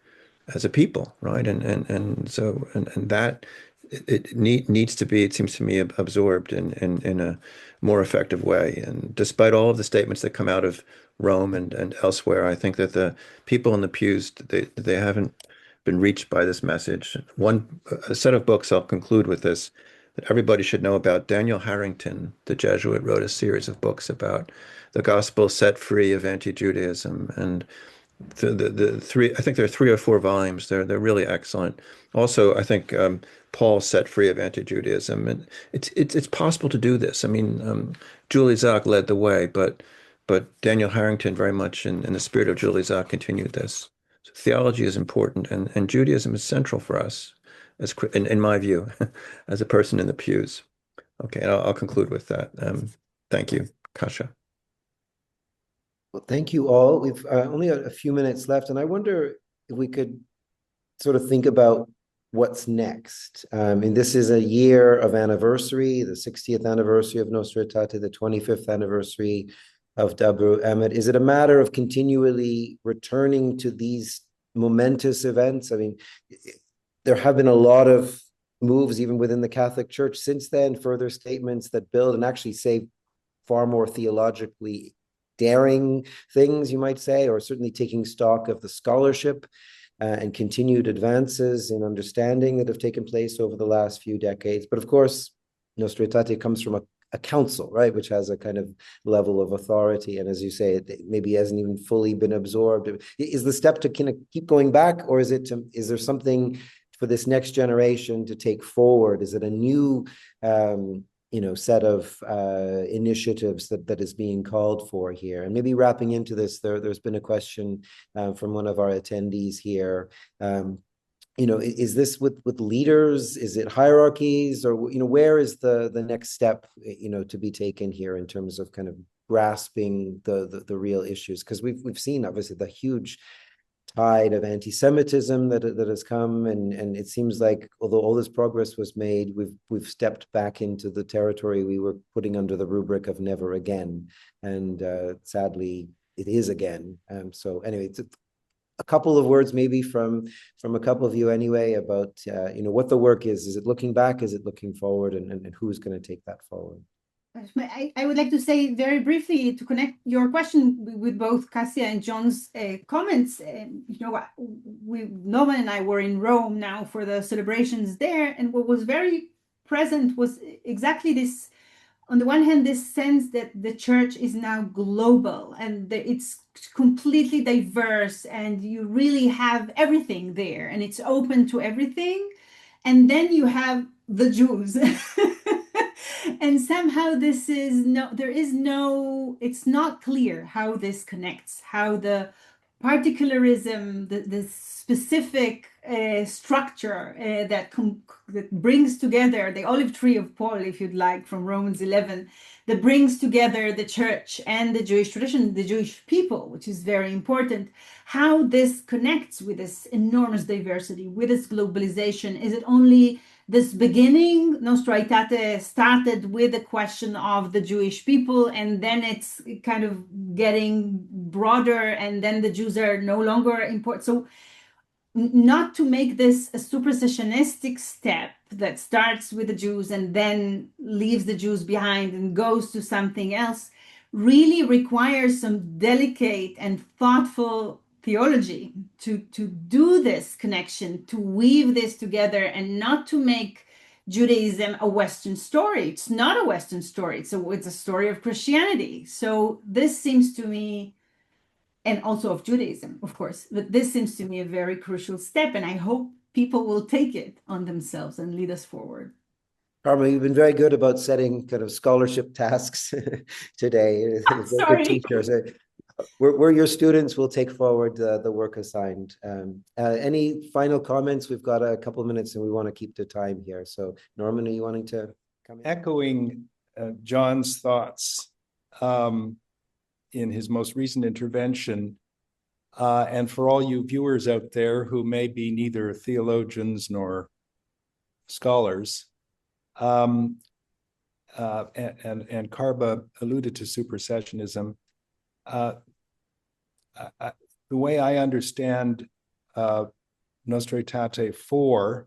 as a people, right? And that needs to be, it seems to me, absorbed in a more effective way. And despite all of the statements that come out of Rome and elsewhere, I think that the people in the pews, they haven't been reached by this message. A set of books, I'll conclude with this, that everybody should know about. Daniel Harrington, the Jesuit, wrote a series of books about the gospel set free of anti-Judaism, and the three, I think there are 3 or 4 volumes. They're really excellent. Also, I think Paul set free of anti-Judaism, and it's possible to do this. I mean, Julie Zach led the way, but Daniel Harrington very much in the spirit of Julie Zach continued this. So theology is important, and Judaism is central for us, as in my view, as a person in the pews. Okay, I'll conclude with that. Thank you, Kasha. Well, thank you all. We've only a few minutes left, and I wonder if we could sort of think about what's next. And this is a year of anniversary, the 60th anniversary of Nostra Aetate, the 25th anniversary of Dabru Emet. Is it a matter of continually returning to these momentous events? I mean, there have been a lot of moves even within the Catholic Church since then, further statements that build and actually say far more theologically daring things, you might say, or certainly taking stock of the scholarship and continued advances in understanding that have taken place over the last few decades. But of course, Nostra Aetate comes from a council, right, which has a kind of level of authority. And as you say, it maybe hasn't even fully been absorbed. Is the step to kind of keep going back, or is there something for this next generation to take forward? Is it a new set of initiatives that is being called for here? And maybe wrapping into this, there's been a question from one of our attendees here. Is this with leaders? Is it hierarchies? Or where is the next step to be taken here in terms of kind of grasping the real issues? Because we've seen obviously the huge tide of anti-Semitism that has come, and it seems like although all this progress was made, we've stepped back into the territory we were putting under the rubric of never again, and sadly it is again. So anyway, it's a couple of words maybe from a couple of you anyway about what the work is. Is it looking back? Is it looking forward? And who's going to take that forward? I would like to say very briefly to connect your question with both Cassia and John's comments. Norman and I were in Rome now for the celebrations there, and what was very present was exactly this. On the one hand, this sense that the church is now global and that it's completely diverse, and you really have everything there, and it's open to everything. And then you have the Jews. And somehow it's not clear how this connects, how the particularism, the specific structure that brings together the olive tree of Paul, if you'd like, from Romans 11, that brings together the church and the Jewish tradition, the Jewish people, which is very important. How this connects with this enormous diversity, with this globalization. Is it only this beginning? Nostra Aetate started with the question of the Jewish people, and then it's kind of getting broader, and then the Jews are no longer important. So not to make this a supersessionistic step that starts with the Jews and then leaves the Jews behind and goes to something else really requires some delicate and thoughtful theology to do this connection, to weave this together, and not to make Judaism a Western story. It's not a Western story. It's a story of Christianity. So this seems to me, and also of Judaism, of course, but this seems to me a very crucial step, and I hope people will take it on themselves and lead us forward. Karma, you've been very good about setting kind of scholarship tasks today. Sorry. We're your students. We'll take forward the work assigned. Any final comments? We've got a couple of minutes and we want to keep the time here. So Norman, are you wanting to come in? Echoing John's thoughts in his most recent intervention, And for all you viewers out there who may be neither theologians nor scholars, and Karma alluded to supersessionism. The way I understand Nostra Aetate 4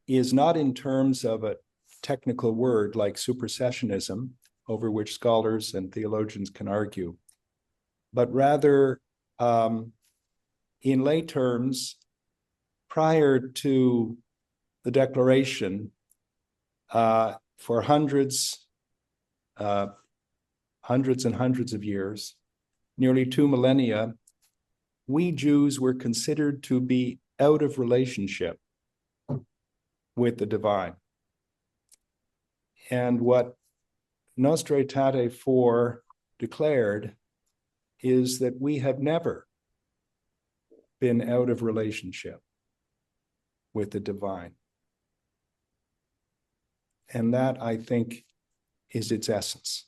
is not in terms of a technical word like supersessionism, over which scholars and theologians can argue, but rather in lay terms, prior to the declaration, for hundreds and hundreds of years, nearly 2 millennia, we Jews were considered to be out of relationship with the divine. And what Nostra Aetate 4 declared is that we have never been out of relationship with the divine. And that, I think, is its essence.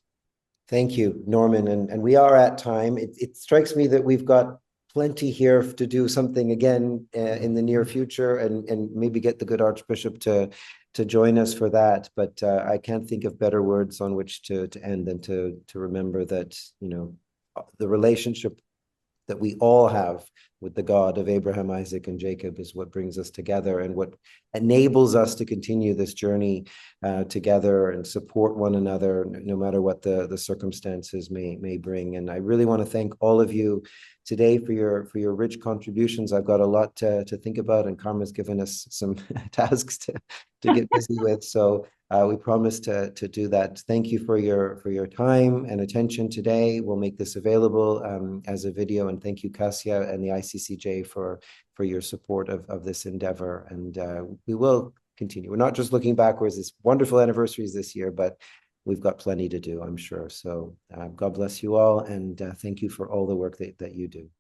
Thank you, Norman. And we are at time. It strikes me that we've got plenty here to do something again in the near future, and maybe get the good Archbishop to join us for that. But I can't think of better words on which to end than to remember that, you know, the relationship that we all have with the God of Abraham, Isaac, and Jacob is what brings us together and what enables us to continue this journey together and support one another, no matter what the circumstances may bring. And I really want to thank all of you today for your rich contributions. I've got a lot to think about, and Karma's given us some tasks to get busy with. So we promise to do that. Thank you for your time and attention today. We'll make this available as a video, and thank you, Cassia and the ICCJ for your support of this endeavor. And we will continue. We're not just looking backwards. It's wonderful anniversaries this year, but we've got plenty to do, I'm sure. So God bless you all, and thank you for all the work that you do.